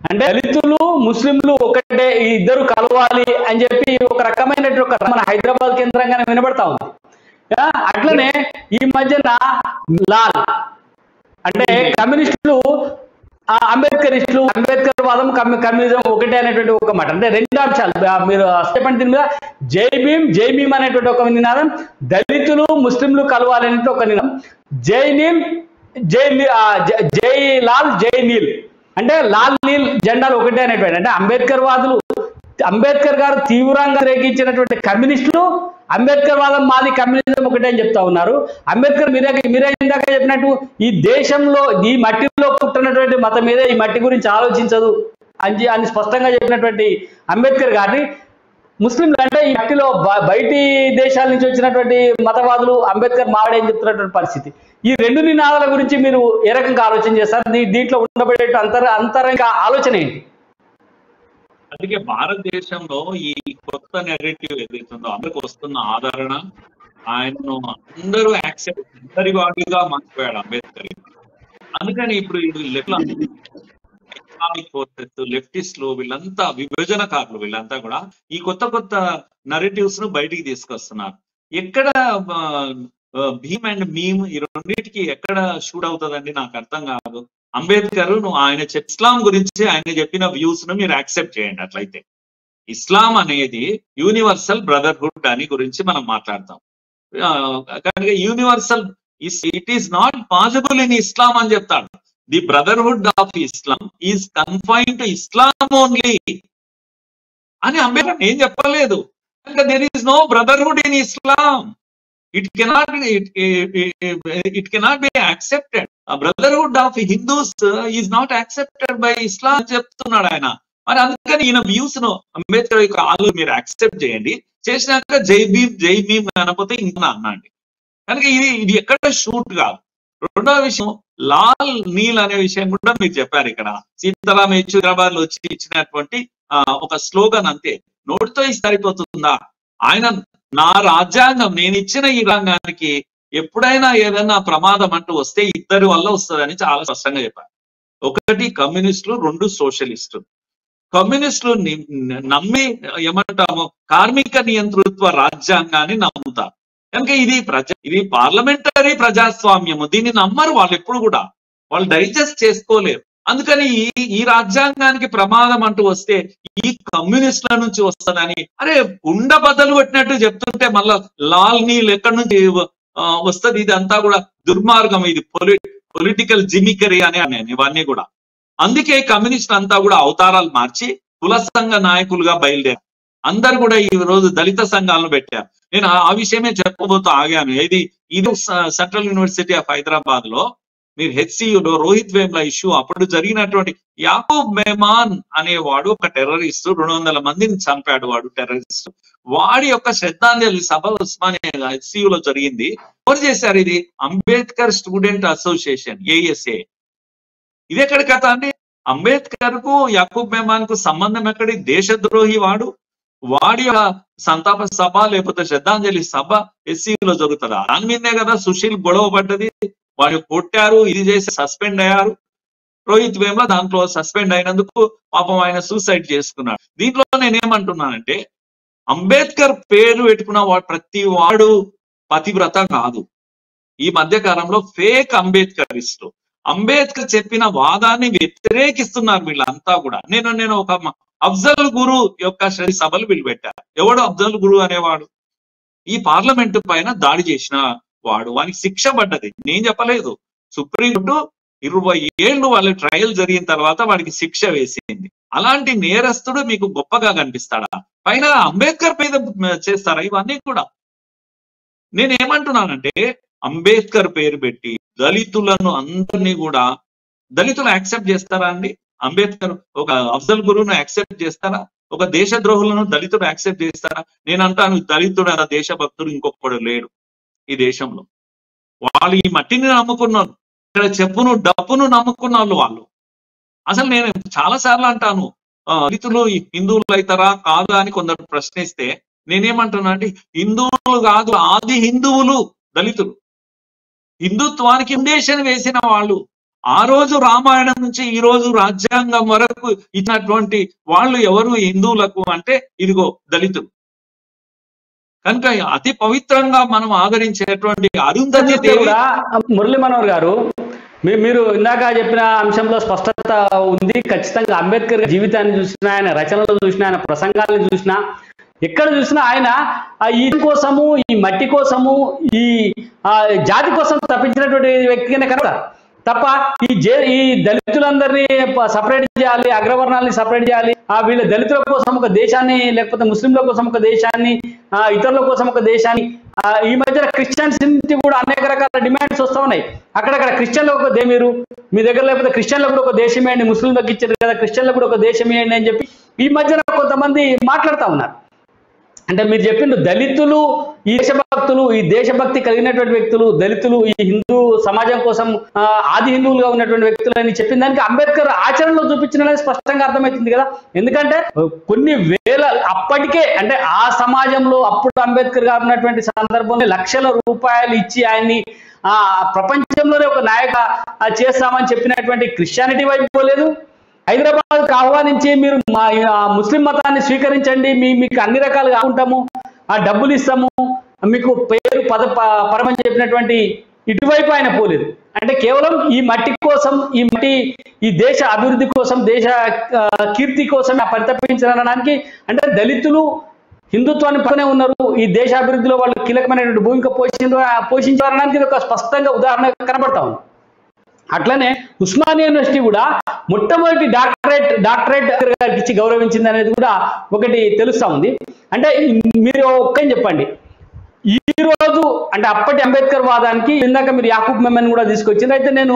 అంటే దళితులు ముస్లింలు ఒకటే, ఇద్దరు కలవాలి అని చెప్పి ఒక రకమైనటువంటి మన హైదరాబాద్ కేంద్రంగానే వినబడతా ఉంది. అట్లనే ఈ మధ్యన లాల్ అంటే కమ్యూనిస్టులు, అంబేద్కరిస్టులు, అంబేద్కర్ వాదం కమ్యూనిజం ఒకటే అనేటువంటి ఒక మాట. అంటే 2 అంశాలు మీరు చెప్పండి దీని మీద. జై భీమ్ అనేటువంటి ఒక నినాదం, దళితులు ముస్లింలు కలవాలి అనేటువంటి ఒక నినాదం. జై నీల్ జై లాల్ జై నీల్ అంటే లాల్ నీల్ జెండాలు ఒకటే అనేటువంటి. అంటే అంబేద్కర్ వాదులు, అంబేద్కర్ గారు తీవ్రంగా రేగించినటువంటి కమ్యూనిస్టులు అంబేద్కర్ వాదం మాది కమ్యూనిజం ఒకటే అని చెప్తా ఉన్నారు. అంబేద్కర్ మీరే ఇందాక చెప్పినట్టు ఈ దేశంలో ఈ మట్టిలో పుట్టినటువంటి మతం మీద ఈ మట్టి గురించి ఆలోచించదు అని స్పష్టంగా చెప్పినటువంటి అంబేద్కర్ గారిని ముస్లింలు అంటే ఈ మట్టిలో బయటి దేశాల నుంచి వచ్చినటువంటి మతవాదులు అంబేద్కర్ మావాడే అని చెప్తున్నటువంటి పరిస్థితి. ఈ 2 నినాదాల గురించి మీరు ఏ రకంగా ఆలోచన చేస్తారు? దీంట్లో ఉండబడే అంతరంగ ఆలోచన ఏంటి? అందుకే భారతదేశంలో ఈ కొత్త నెరేటివ్ ఏదైతుందో అందరికి వస్తున్న ఆదరణ, ఆయనను అందరూ యాక్సెప్ట్, అందరి వాడిగా మారిపోయాడు అంబేద్కర్. అందుకని ఇప్పుడు ఇస్లామిక్ ఫోర్సెస్, లెఫ్టిస్టులు, వీళ్ళంతా విభజనకారులు, వీళ్ళంతా కూడా ఈ కొత్త నరేటివ్స్ ను బయటికి తీసుకొస్తున్నారు. ఎక్కడ భీమ్ అండ్ మీమ్ ఈ రెండింటికి ఎక్కడ షూట్ అవుతుందండి? నాకు అర్థం కాదు. అంబేద్కర్ ఆయన ఇస్లాం గురించి ఆయన చెప్పిన వ్యూస్ ను మీరు యాక్సెప్ట్ చేయండి. అట్లయితే ఇస్లాం అనేది యూనివర్సల్ బ్రదర్హుడ్ అని గురించి మనం మాట్లాడతాం. కనుక universal it is not possible in Islam అని చెప్తాడు. The brotherhood of Islam is confined to Islam only అని అంబేద్కర్ ఏం చెప్పలేదు. కనుక there is no brotherhood in Islam. It cannot be accepted. A brotherhood of Hindus is not accepted by Islam చెప్తున్నాడు ఆయన. మరి అందుకని ఈయన వ్యూస్ ను అంబేద్కర్ యొక్క ఆలోచన మీరు యాక్సెప్ట్ చేయండి. చేసినాక జై భీమ్ అనకపోతే ఇంకా అన్నాండి. కనుక ఇది ఎక్కడ షూట్ కాదు. రెండవ విషయం లాల్ నీల్ అనే విషయం కూడా మీరు చెప్పారు. ఇక్కడ సీతారాం హైదరాబాద్ లో వచ్చి ఇచ్చినటువంటి ఒక స్లోగన్ అంతే. నోటితో సరిపోతుందా? ఆయన నా రాజ్యాంగం, నేను ఇచ్చిన ఈ రంగానికి ఎప్పుడైనా ఏదైనా ప్రమాదం అంటూ వస్తే ఇద్దరి వల్ల వస్తుందని చాలా స్పష్టంగా చెప్పారు. ఒకటి కమ్యూనిస్టులు, 2 సోషలిస్టులు. కమ్యూనిస్టులు నమ్మి ఏమంటాము కార్మిక నియంతృత్వ రాజ్యాంగాన్ని నమ్ముతారు. కనుక ఇది పార్లమెంటరీ ప్రజాస్వామ్యము. దీన్ని నమ్మరు వాళ్ళు ఎప్పుడు కూడా, వాళ్ళు డైజెస్ట్ చేసుకోలేరు. అందుకని ఈ రాజ్యాంగానికి ప్రమాదం అంటూ వస్తే ఈ కమ్యూనిస్టుల నుంచి వస్తుందని అరే ఉండ బద్దలు కొట్టినట్టు చెప్తుంటే మళ్ళా లాల్ నీల్ ఎక్కడి నుంచి వస్తుంది? ఇదంతా కూడా దుర్మార్గం, ఇది పొలిటికల్ జిమికరీ అని ఇవన్నీ కూడా. అందుకే కమ్యూనిస్టులు అంతా కూడా అవతారాలు మార్చి కుల సంఘ నాయకులుగా బయలుదేరారు. అందరు కూడా ఈ రోజు దళిత సంఘాలను పెట్టారు. నేను ఆ విషయమే చెప్పబోతూ ఆగాను. ఇది సెంట్రల్ యూనివర్సిటీ ఆఫ్ హైదరాబాద్ లో మీరు హెచ్సియులో రోహిత్ వేమ్లా ఇష్యూ అప్పుడు జరిగినటువంటి యాకూబ్ మెహమాన్ అనేవాడు ఒక టెర్రరిస్ట్, 200 మందిని చంపాడు. వాడు టెర్రరిస్ట్. వాడి యొక్క శ్రద్ధాంజలి సభ ఉస్మానియా హెచ్సియులో జరిగింది. ఎవరు చేశారు? ఇది అంబేద్కర్ స్టూడెంట్ అసోసియేషన్, ASA. ఇది ఎక్కడి కథ అండి? అంబేద్కర్ కు యాకూబ్ మెహమాన్ కు సంబంధం ఎక్కడి? దేశద్రోహి వాడు. వాడి సంతాప సభ లేకపోతే శ్రద్ధాంజలి సభ హెచ్సియులో జరుగుతుందా? దాని మీదే కదా సుశీల్ గొడవ పడ్డది. వాడు కొట్టారు, ఇది చేసి సస్పెండ్ అయ్యారు. రోహిత్ వేమ్లా దాంట్లో సస్పెండ్ అయినందుకు పాపం ఆయన సూసైడ్ చేసుకున్నాడు. దీంట్లో నేనేమంటున్నానంటే అంబేద్కర్ పేరు పెట్టుకున్న ప్రతి వాడు పతివ్రత కాదు. ఈ మధ్య కాలంలో ఫేక్ అంబేద్కరిస్టులు అంబేద్కర్ చెప్పిన వాదాన్ని వ్యతిరేకిస్తున్నారు వీళ్ళంతా కూడా. నేను ఒక అఫ్జల్ గురు యొక్క సభలు వీళ్ళు పెట్టారు. ఎవడు అఫ్జల్ గురు అనేవాడు? ఈ పార్లమెంటు పైన దాడి చేసిన వాడు. వానికి శిక్ష పడ్డది, నేను చెప్పలేదు. సుప్రీంకోర్టు 20 ఏళ్ళు వాళ్ళ ట్రయల్ జరిగిన తర్వాత వాడికి శిక్ష వేసింది. అలాంటి నేరస్తుడు మీకు గొప్పగా కనిపిస్తాడా? పైన అంబేద్కర్ పేద చేస్తారా ఇవన్నీ కూడా? నేనేమంటున్నానంటే అంబేద్కర్ పేరు పెట్టి దళితులను అందరినీ కూడా దళితులు యాక్సెప్ట్ చేస్తారా అండి? అంబేద్కర్ ఒక అఫ్జల్ గురువును యాక్సెప్ట్ చేస్తారా? ఒక దేశద్రోహులను దళితుడు యాక్సెప్ట్ చేస్తారా? నేను అంటాను దళితుడు అన్న దేశభక్తుడు ఇంకొకడు లేడు ఈ దేశంలో. వాళ్ళు ఈ మట్టిని నమ్ముకున్నారు, ఇక్కడ చెప్పును డప్పును నమ్ముకున్న వాళ్ళు. అసలు నేను చాలా సార్లు అంటాను దళితులు హిందువులు అవుతారా కాదా అని కొందరు ప్రశ్నిస్తే నేనేమంటున్నా అంటే హిందువులు కాదు, ఆది హిందువులు దళితులు. హిందుత్వానికి ఫౌండేషన్ వేసిన వాళ్ళు. ఆ రోజు రామాయణం నుంచి ఈ రోజు రాజ్యాంగం వరకు ఇచ్చినటువంటి వాళ్ళు ఎవరు హిందువులకు అంటే ఇదిగో దళితులు. కనుక అతి పవిత్రంగా మనం ఆదరించేటువంటి అరుంధతి దేవి. మురళీ మనోహర్ గారు, మీరు ఇందాక చెప్పిన అంశంలో స్పష్టత ఉంది. ఖచ్చితంగా అంబేద్కర్ జీవితాన్ని చూసినా, ఆయన రచనలు చూసినా, ఆయన ప్రసంగాలను చూసినా, ఎక్కడ చూసినా ఆయన ఈ కోసము, ఈ మట్టి కోసము, ఈ జాతి కోసం తప్పించినటువంటి వ్యక్తిగానే కదా తప్ప ఈ దళితులందరినీ సపరేట్ చేయాలి, అగ్రవర్ణాలని సపరేట్ చేయాలి, వీళ్ళ దళితుల కోసం ఒక దేశాన్ని, లేకపోతే ముస్లింల కోసం ఒక దేశాన్ని, ఇతరుల కోసం ఒక దేశాన్ని, ఈ మధ్యన క్రిస్టియన్స్ నుంచి కూడా అనేక రకాల డిమాండ్స్ వస్తూ ఉన్నాయి. అక్కడక్కడ క్రిస్టియన్లకు ఒక మీరు మీ దగ్గర లేకపోతే క్రిస్టియన్లకు కూడా ఒక దేశం ఇవ్వండి, ముస్లింలకు ఇచ్చారు కదా క్రిస్టియన్లకు కూడా ఒక దేశం ఇవ్వండి అని చెప్పి ఈ మధ్యన కొంతమంది మాట్లాడుతూ ఉన్నారు. అంటే మీరు చెప్పిండు దళితులు ఈ దేశభక్తులు, ఈ దేశభక్తి కలిగినటువంటి వ్యక్తులు, దళితులు ఈ హిందూ సమాజం కోసం ఆది హిందువులుగా ఉన్నటువంటి వ్యక్తులు అని చెప్పిన దానికి అంబేద్కర్ ఆచరణలో చూపించిన స్పష్టంగా అర్థమవుతుంది కదా. ఎందుకంటే కొన్ని వేల అప్పటికే అంటే ఆ సమాజంలో అప్పుడు అంబేద్కర్ గారు ఉన్నటువంటి సందర్భంలో లక్షల రూపాయలు ఇచ్చి ఆయన్ని ప్రపంచంలోనే ఒక నాయక చేస్తామని చెప్పినటువంటి క్రిస్టియానిటీ వైపు పోలేదు. హైదరాబాద్ ఆహ్వానించి మీరు ముస్లిం మతాన్ని స్వీకరించండి, మీకు అన్ని రకాలుగా ఉంటాము, డబ్బులు ఇస్తాము, మీకు పేరు పరమని చెప్పినటువంటి ఇటువైపు ఆయన పోలేదు. అంటే కేవలం ఈ మట్టి కోసం, ఈ దేశ అభివృద్ధి కోసం, దేశ కీర్తి కోసం పరితపించడానికి, అంటే దళితులు హిందుత్వాన్ని పక్కనే ఉన్నారు, ఈ దేశ అభివృద్ధిలో వాళ్ళు కీలకమైనటువంటి భూమిక పోషించారనడానికి ఇది ఒక స్పష్టంగా ఉదాహరణ కనబడతా ఉంది. అట్లనే ఉస్మానియా యూనివర్సిటీ కూడా మొట్టమొదటి డాక్టరేట్ ఇచ్చి గౌరవించింది అనేది కూడా ఒకటి తెలుస్తా ఉంది. అంటే మీరు ఒక్కని చెప్పండి, ఈ రోజు అంటే అప్పటి అంబేద్కర్ వాదానికి ఇందాక మీరు యాకూబ్ మెమన్ కూడా తీసుకొచ్చింది. అయితే నేను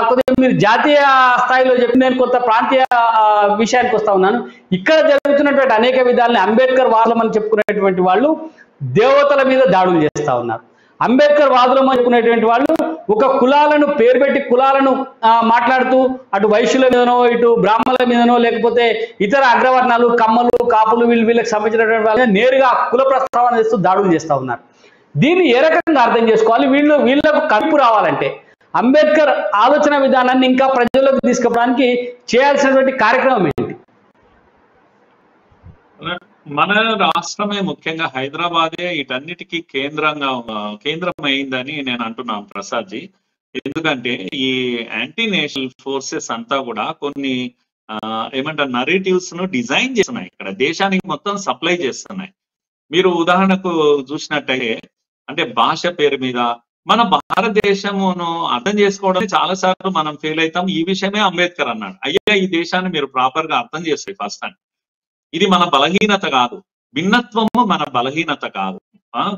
కొద్దిగా మీరు జాతీయ స్థాయిలో చెప్పి నేను కొంత ప్రాంతీయ విషయానికి వస్తా ఉన్నాను. ఇక్కడ జరుగుతున్నటువంటి అనేక విధాలని అంబేద్కర్ వాదం అని చెప్పుకునేటువంటి వాళ్ళు దేవతల మీద దాడులు చేస్తా ఉన్నారు. అంబేద్కర్ వాదులు చెప్పుకునేటువంటి వాళ్ళు ఒక కులాలను పేరు పెట్టి కులాలను మాట్లాడుతూ అటు వైశ్యుల మీదనో, ఇటు బ్రాహ్మణుల మీదనో, లేకపోతే ఇతర అగ్రవర్ణాలు, కమ్మలు, కాపులు వీళ్ళకి సంబంధించినటువంటి వాళ్ళని నేరుగా కుల ప్రస్తావన చేస్తూ దాడులు చేస్తూ ఉన్నారు. దీన్ని ఏ రకంగా అర్థం చేసుకోవాలి? వీళ్ళకు కలుపు రావాలంటే అంబేద్కర్ ఆలోచన విధానాన్ని ఇంకా ప్రజల్లోకి తీసుకుపోవడానికి చేయాల్సినటువంటి కార్యక్రమం ఏంటి? మన రాష్ట్రమే ముఖ్యంగా హైదరాబాదే వీటన్నిటికీ కేంద్రం అయిందని నేను అంటున్నాను ప్రసాద్ జీ. ఎందుకంటే ఈ యాంటీ నేషనల్ ఫోర్సెస్ అంతా కూడా కొన్ని ఏమంటారు నరేటివ్స్ ను డిజైన్ చేస్తున్నాయి, ఇక్కడ దేశానికి మొత్తం సప్లై చేస్తున్నాయి. మీరు ఉదాహరణకు చూసినట్టయితే అంటే భాష పేరు మీద మన భారతదేశమును అర్థం చేసుకోవడం చాలా సార్లు మనం ఫెయిల్ అవుతాం. ఈ విషయమే అంబేద్కర్ అన్నాడు, అయ్యా ఈ దేశాన్ని మీరు ప్రాపర్ గా అర్థం చేస్తే ఫస్ట్ అని. ఇది మన బలహీనత కాదు, భిన్నత్వము మన బలహీనత కాదు.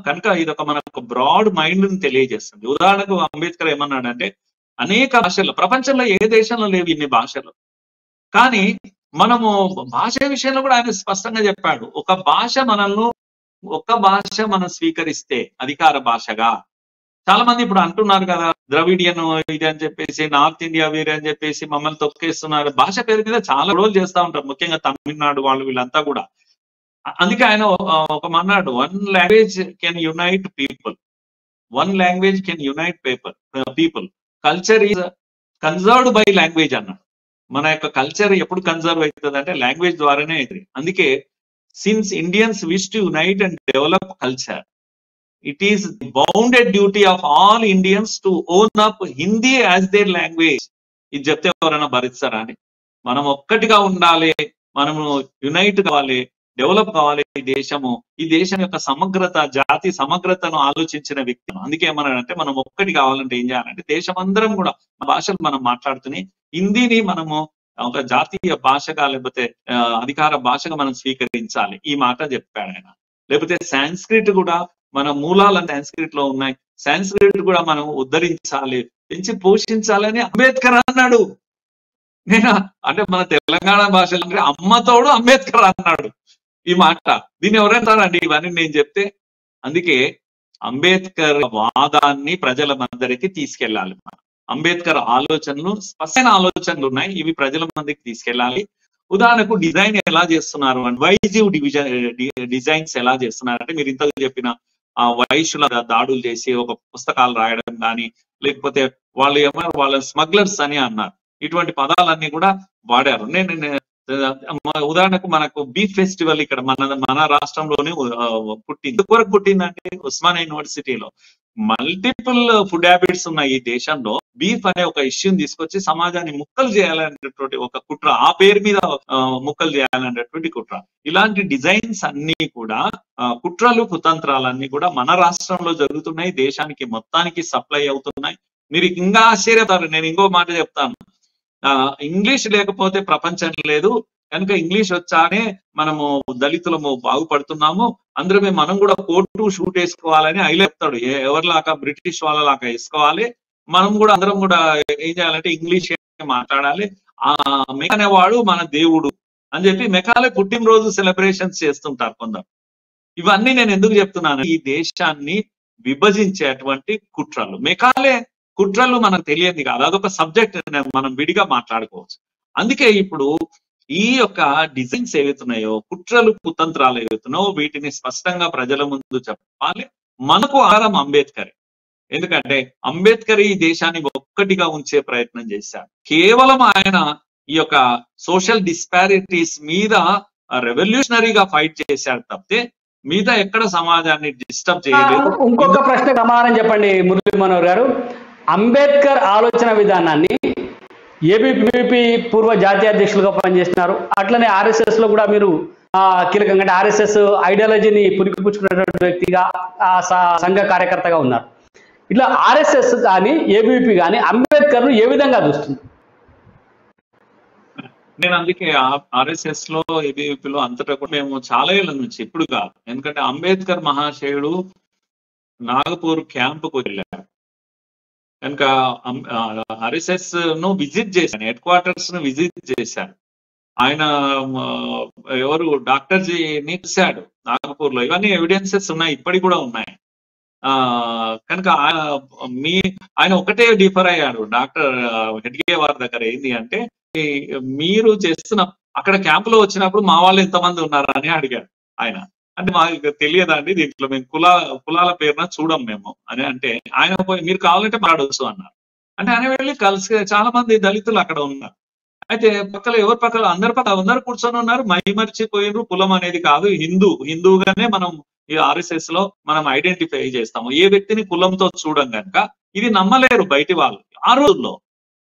కనుక ఇది ఒక మనకు బ్రాడ్ మైండ్ ని తెలియజేస్తుంది. ఉదాహరణకు అంబేద్కర్ ఏమన్నాడంటే అనేక భాషలు ప్రపంచంలో ఏ దేశంలో లేవు ఇన్ని భాషలు, కానీ మనము భాష విషయంలో కూడా ఆయన స్పష్టంగా చెప్పాడు. ఒక భాష మనం స్వీకరిస్తే అధికార భాషగా, చాలా మంది ఇప్పుడు అంటున్నారు కదా ద్రవిడియన్ ఇది అని చెప్పేసి, నార్త్ ఇండియా వేరే అని చెప్పేసి మమ్మల్ని తొక్కేస్తున్నారు. భాష పేరు మీద చాలా రోజులు చేస్తూ ఉంటారు, ముఖ్యంగా తమిళనాడు వాళ్ళు వీళ్ళంతా కూడా. అందుకే ఆయన ఒక అన్నాడు, one language can unite people, one language can unite people, culture is conserved by language అన్నాడు. మన యొక్క కల్చర్ ఎప్పుడు కన్జర్వ్ అవుతుంది అంటే లాంగ్వేజ్ ద్వారానే అవుతుంది. అందుకే since Indians wish to unite and develop culture, it is bounden duty of all Indians to own up Hindi as their language. ఇది చెప్తే ఎవరైనా భరిస్తారా అని? మనం ఒక్కటిగా ఉండాలి, మనము యునైట్ కావాలి, డెవలప్ కావాలి. ఈ దేశం యొక్క సమగ్రత, జాతి సమగ్రతను ఆలోచించిన వ్యక్తి. అందుకే ఏమన్నాడంటే మనం ఒక్కటి కావాలంటే ఏం చేయాలంటే దేశం అందరం కూడా భాషలు మనం మాట్లాడుతూనే హిందీని మనము ఒక జాతీయ భాషగా లేకపోతే అధికార భాషగా మనం స్వీకరించాలి, ఈ మాట చెప్పాడు ఆయన. లేకపోతే సాంస్క్రిట్ కూడా మన మూలాలు సాంస్క్రిట్ లో ఉన్నాయి, సాంస్క్రిట్ కూడా మనం ఉద్ధరించాలి, పెంచి పోషించాలని అంబేద్కర్ అన్నాడు. నేను అంటే మన తెలంగాణ భాషలో అంటే అమ్మతోడు అంబేద్కర్ అన్నాడు ఈ మాట. దీన్ని ఎవరంటారండి ఇవన్నీ నేను చెప్తే? అందుకే అంబేద్కర్ వాదాన్ని ప్రజల మందరికి తీసుకెళ్ళాలి. అంబేద్కర్ ఆలోచనలు, స్పష్టమైన ఆలోచనలు ఉన్నాయి, ఇవి ప్రజల మందికి తీసుకెళ్ళాలి. ఉదాహరణకు డిజైన్ ఎలా చేస్తున్నారు అంటే, వైజివ్ డిజైన్స్ ఎలా చేస్తున్నారు అంటే, మీరు ఇంతకు చెప్పిన ఆ వైశ్యుల దాడులు చేసి ఒక పుస్తకాలు రాయడం కానీ, లేకపోతే వాళ్ళు ఏమన్నారు, వాళ్ళ స్మగ్లర్స్ అని అన్నారు. ఇటువంటి పదాలన్నీ కూడా వాడారు. నేను ఉదాహరణకు మనకు బీఫ్ ఫెస్టివల్ ఇక్కడ మన రాష్ట్రంలోనే పుట్టింది. వరకు పుట్టిందంటే ఉస్మానియా యూనివర్సిటీలో. మల్టిపుల్ ఫుడ్ హ్యాబిట్స్ ఉన్నాయి ఈ దేశంలో. బీఫ్ అనే ఒక ఇష్యూని తీసుకొచ్చి సమాజాన్ని ముక్కలు చేయాలనేటువంటి ఒక కుట్ర, ఆ పేరు మీద ముక్కలు చేయాలనేటువంటి కుట్ర. ఇలాంటి డిజైన్స్ అన్ని కూడా కుట్రలు కుతంత్రాలన్నీ కూడా మన రాష్ట్రంలో జరుగుతున్నాయి, దేశానికి మొత్తానికి సప్లై అవుతున్నాయి. మీరు ఇంకా ఆశ్చర్యతారు. నేను ఇంకో మాట చెప్తాను, ఇంగ్లీష్ లేకపోతే ప్రపంచం లేదు, కనుక ఇంగ్లీష్ వచ్చానే మనము దళితులము బాగుపడుతున్నాము, అందరమే మనం కూడా కోటు షూట్ వేసుకోవాలని ఐలు చెప్తాడు. ఎవరిలాగా బ్రిటిష్ వాళ్ళలాగా వేసుకోవాలి, మనం కూడా అందరం కూడా ఏం చేయాలంటే ఇంగ్లీష్ మాట్లాడాలి, ఆ మెకానేవాడు మన దేవుడు అని చెప్పి మెకాలే పుట్టినరోజు సెలబ్రేషన్స్ చేస్తుంటారు కొందరు. ఇవన్నీ నేను ఎందుకు చెప్తున్నాను, ఈ దేశాన్ని విభజించేటువంటి కుట్రలు. మెకాలే కుట్రలు మనకు తెలియదు కాదు, అదొక సబ్జెక్ట్ మనం విడిగా మాట్లాడుకోవచ్చు. అందుకే ఇప్పుడు ఈ యొక్క డిజైన్స్ ఏవైతున్నాయో, కుట్రలు కుతంత్రాలు ఏవైతున్నాయో, వీటిని స్పష్టంగా ప్రజల ముందు చెప్పాలి. మనకు ఆధారం అంబేద్కర్. ఎందుకంటే అంబేద్కర్ ఈ దేశాన్ని ఒక్కటిగా ఉంచే ప్రయత్నం చేశాడు. కేవలం ఆయన ఈ యొక్క సోషల్ డిస్పారిటీస్ మీద రెవల్యూషనరీగా ఫైట్ చేశాడు తప్పితే మిగతా ఎక్కడ సమాజాన్ని డిస్టర్బ్ చేయలేదు. ఇంకొక ప్రశ్న సమాధానం చెప్పండి మురళీ మనోహర్ గారు. అంబేద్కర్ ఆలోచన విధానాన్ని ఏబీపీ పూర్వ జాతీయ అధ్యక్షులుగా పనిచేస్తున్నారు, అట్లనే ఆర్ఎస్ఎస్ లో కూడా మీరు కీలకంగా, అంటే ఆర్ఎస్ఎస్ ఐడియాలజీని పురికిపుచ్చుకున్నటువంటి వ్యక్తిగా సంఘ కార్యకర్తగా ఉన్నారు. ఇట్లా ఆర్ఎస్ఎస్ కానీ ఏబీపీ కానీ అంబేద్కర్ ను ఏ విధంగా చూస్తుంది? నేను అందుకే ఆర్ఎస్ఎస్ లో ఏబీపీలో అంతటా కూడా మేము చాలా ఏళ్ళ నుంచి, ఇప్పుడు కాదు, ఎందుకంటే అంబేద్కర్ మహాశయుడు నాగపూర్ క్యాంపుకు వెళ్ళారు కనుక ఆర్ఎస్ఎస్ ను విజిట్ చేశాను, హెడ్ క్వార్టర్స్ ను విజిట్ చేశారు. ఆయన ఎవరు డాక్టర్ జీని చూశాడు నాగపూర్ లో. ఇవన్నీ ఎవిడెన్సెస్ ఉన్నాయి, ఇప్పటికి కూడా ఉన్నాయి. కనుక ఆయన ఒకటే డిఫర్ అయ్యాడు డాక్టర్ హెడ్గే వారి దగ్గర. ఏంటి అంటే, మీరు చేస్తున్న అక్కడ క్యాంపులో వచ్చినప్పుడు మా వాళ్ళు ఎంతమంది ఉన్నారా అని అడిగాడు ఆయన. అంటే మాకు తెలియదండి, దీంట్లో మేము కులాల పేరున చూడం మేము అని అంటే, ఆయన పోయి మీరు కావాలంటే మాట్లాడవచ్చు అన్నారు. అంటే ఆయన వెళ్ళి కలిసి చాలా మంది దళితులు అక్కడ ఉన్నారు. అయితే పక్కన ఎవరి పక్కన అందరు కూర్చొని ఉన్నారు, మైమర్చిపోయినారు. కులం అనేది కాదు, హిందూగానే మనం ఈ ఆర్ఎస్ఎస్ లో మనం ఐడెంటిఫై చేస్తాము. ఏ వ్యక్తిని కులంతో చూడం కనుక ఇది నమ్మలేరు బయటి వాళ్ళు. ఆ రోజుల్లో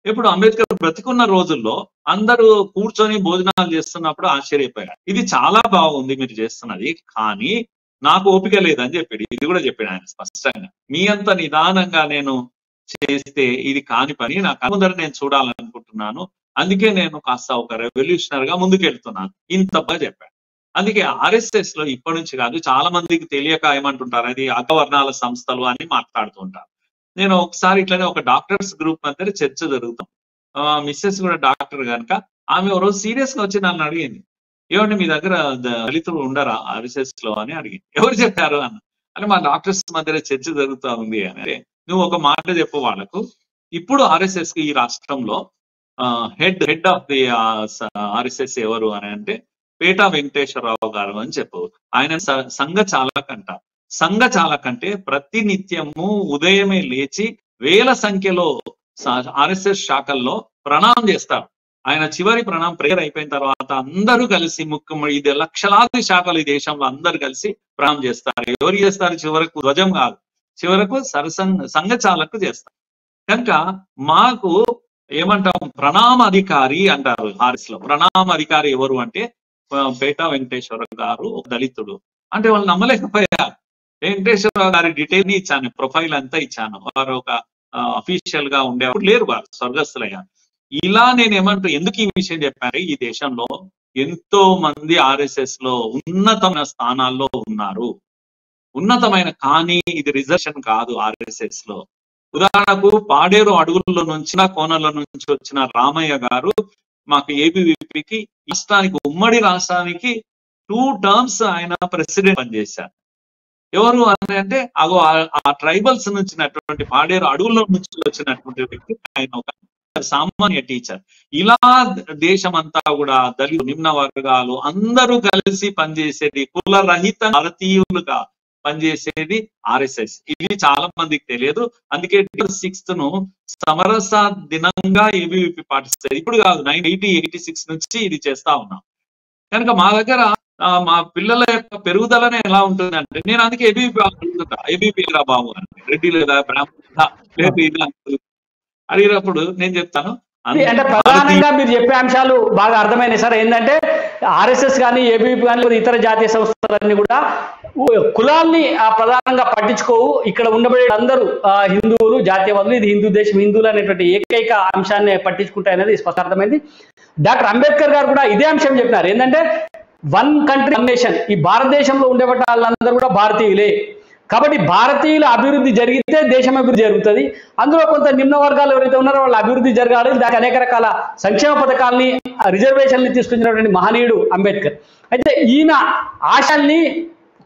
ఇప్పుడు అంబేద్కర్ బ్రతికున్న రోజుల్లో అందరూ కూర్చొని భోజనాలు చేస్తున్నప్పుడు ఆశ్చర్యపోయారు. ఇది చాలా బాగుంది మీరు చేస్తున్నది, కానీ నాకు ఓపిక లేదని చెప్పాడు. ఇది కూడా చెప్పాడు ఆయన స్పష్టంగా. మీ అంత నిదానంగా నేను చేస్తే ఇది కాని పని, నాకు ముందర నేను చూడాలనుకుంటున్నాను, అందుకే నేను కాస్త ఒక రెవల్యూషనర్ గా ముందుకెళ్తున్నాను, ఇంతగా చెప్పాడు. అందుకే ఆర్ఎస్ఎస్ లో ఇప్పటి నుంచి కాదు, చాలా మందికి తెలియక ఏమంటుంటారు, అది అగ్రవర్ణాల సంస్థలు అని మాట్లాడుతుంటారు. నేను ఒకసారి ఇట్లనే ఒక డాక్టర్స్ గ్రూప్ మధ్య చర్చ జరుగుతాం. మిస్సెస్ కూడా డాక్టర్ కనుక ఆమె ఓ రోజు సీరియస్ గా వచ్చి నన్ను అడిగింది, ఏమండి మీ దగ్గర దళితులు ఉండరా ఆర్ఎస్ఎస్ లో అని అడిగింది. ఎవరు చెప్పారు అన్న. అంటే మా డాక్టర్స్ మధ్య చర్చ జరుగుతూ ఉంది అని. నువ్వు ఒక మాట చెప్పు వాళ్ళకు, ఇప్పుడు ఆర్ఎస్ఎస్ కి ఈ రాష్ట్రంలో హెడ్ ఆఫ్ ది ఆర్ఎస్ఎస్ ఎవరు అని అంటే పేటా వెంకటేశ్వరరావు గారు అని చెప్పు. ఆయన సంఘ చాలకంటే ప్రతినిత్యము ఉదయమే లేచి వేల సంఖ్యలో ఆర్ఎస్ఎస్ శాఖల్లో ప్రణామం చేస్తారు. ఆయన చివరి ప్రేయర్ అయిపోయిన తర్వాత అందరూ కలిసి ఇది లక్షలాది శాఖలు ఈ దేశంలో అందరు కలిసి ప్రణామం చేస్తారు. ఎవరు చేస్తారు? చివరకు ధ్వజం కాదు, చివరకు సంఘచాలకు చేస్తారు. కనుక మాకు ఏమంటాం, ప్రణామాధికారి అంటారు ఆర్ఎస్ లో. ప్రణామాధికారి ఎవరు అంటే పేటా వెంకటేశ్వర గారు, దళితుడు. అంటే వాళ్ళు నమ్మలేకపోయారు. వెంకటేశ్వరరావు గారి డీటెయిల్ ఇచ్చాను, ప్రొఫైల్ అంతా ఇచ్చాను. వారు ఒక అఫీషియల్ గా ఉండేవారు లేరు, వారు స్వర్గస్థులయ్యారు. ఇలా నేను ఎందుకు ఈ విషయం చెప్పాను, ఈ దేశంలో ఎంతో మంది ఆర్ఎస్ఎస్ లో ఉన్నతమైన స్థానాల్లో ఉన్నారు. కానీ ఇది రిజర్వేషన్ కాదు. ఆర్ఎస్ఎస్ లో ఉదాహరణకు పాడేరు అడుగుల్లో నుంచి కోనల నుంచి వచ్చిన రామయ్య గారు మాకు ఏబీవీపీకి రాష్ట్రానికి ఉమ్మడి రాష్ట్రానికి 2 terms ఆయన ప్రెసిడెంట్ పనిచేశారు. ఎవరు అంటే ఆ ట్రైబల్స్ నుంచినటువంటి పాడేరు అడవుల్లో నుంచి వచ్చినటువంటి వ్యక్తి ఆయన ఒక సామాన్య టీచర్. ఇలా దేశమంతా కూడా దళితులు, నిమ్న వర్గాలు అందరూ కలిసి పనిచేసేది, కుల రహిత భారతీయులుగా పనిచేసేది ఆర్ఎస్ఎస్. ఇది చాలా మందికి తెలియదు. అందుకే 6th సమరస దినంగా ఏబీవీపీ పాటిస్తారు. ఇప్పుడు కాదు, 1986 నుంచి ఇది చేస్తా ఉన్నాం. కనుక మా దగ్గర మా పిల్లల యొక్క పెరుగుదలనే ఎలా ఉంటుంది అంటే, నేను అందుకే ఏబీవీపీ అడుగుతుంటా, ఏబీవీపీ రా బాబు అని, రెడ్డి లేదా బ్రాహ్మణ లేదు ఇది అడిగినప్పుడు నేను చెప్తాను. అంటే ప్రధానంగా మీరు చెప్పే అంశాలు బాగా అర్థమైనాయి సార్. ఏంటంటే ఆర్ఎస్ఎస్ కానీ ఏబీవీపీ కానీ ఇతర జాతీయ సంస్థలన్నీ కూడా కులాల్ని ప్రధానంగా పట్టించుకోవు. ఇక్కడ ఉండబడే అందరూ హిందువులు, జాతీయవాదులు, ఇది హిందూ దేశం, హిందువులు అనేటువంటి ఏకైక అంశాన్ని పట్టించుకుంటాయి అనేది స్పష్టమైంది. డాక్టర్ అంబేద్కర్ గారు కూడా ఇదే అంశం చెప్పినారు. ఏంటంటే 1 country 1 nation. ఈ భారతదేశంలో ఉండేట వాళ్ళందరూ కూడా భారతీయులే. కాబట్టి భారతీయుల అభివృద్ధి జరిగితే దేశం అభివృద్ధి జరుగుతుంది. అందులో కొంత నిమ్న వర్గాలు ఎవరైతే ఉన్నారో వాళ్ళ అభివృద్ధి జరగాలి. దానికి అనేక రకాల సంక్షేమ పథకాలని, రిజర్వేషన్లు తీసుకొచ్చినటువంటి మహనీయుడు అంబేద్కర్. అయితే ఈయన ఆశల్ని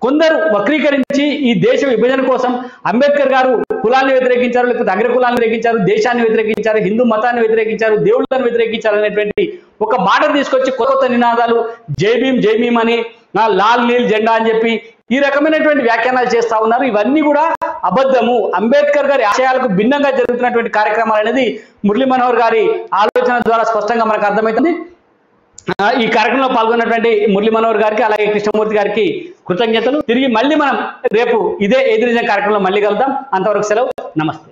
కొందరు వక్రీకరించి ఈ దేశ విభజన కోసం అంబేద్కర్ గారు కులాన్ని వ్యతిరేకించారు, లేకపోతే అగ్ర కులాన్ని వ్యతిరేకించారు, దేశాన్ని వ్యతిరేకించారు, హిందూ మతాన్ని వ్యతిరేకించారు, దేవుళ్ళని వ్యతిరేకించారు అనేటువంటి ఒక మాట తీసుకొచ్చి కొత్త నినాదాలు జై భీమ్ జై భీమ్ అని, లాల్ నీల్ జెండా అని చెప్పి ఈ రకమైనటువంటి వ్యాఖ్యానాలు చేస్తా ఉన్నారు. ఇవన్నీ కూడా అబద్ధము. అంబేద్కర్ గారి ఆశయాలకు భిన్నంగా జరుగుతున్నటువంటి కార్యక్రమాలు అనేది మురళీ మనోహర్ గారి ఆలోచన ద్వారా స్పష్టంగా మనకు అర్థమవుతుంది. ఈ కార్యక్రమంలో పాల్గొన్నటువంటి మురళీ మనోహర్ గారికి, అలాగే కృష్ణమూర్తి గారికి కృతజ్ఞతలు. తిరిగి మళ్ళీ మనం రేపు ఇదే ఎదురుజన కార్యక్రమంలో మళ్ళీ కలుద్దాం. అంతవరకు సెలవు. నమస్తే.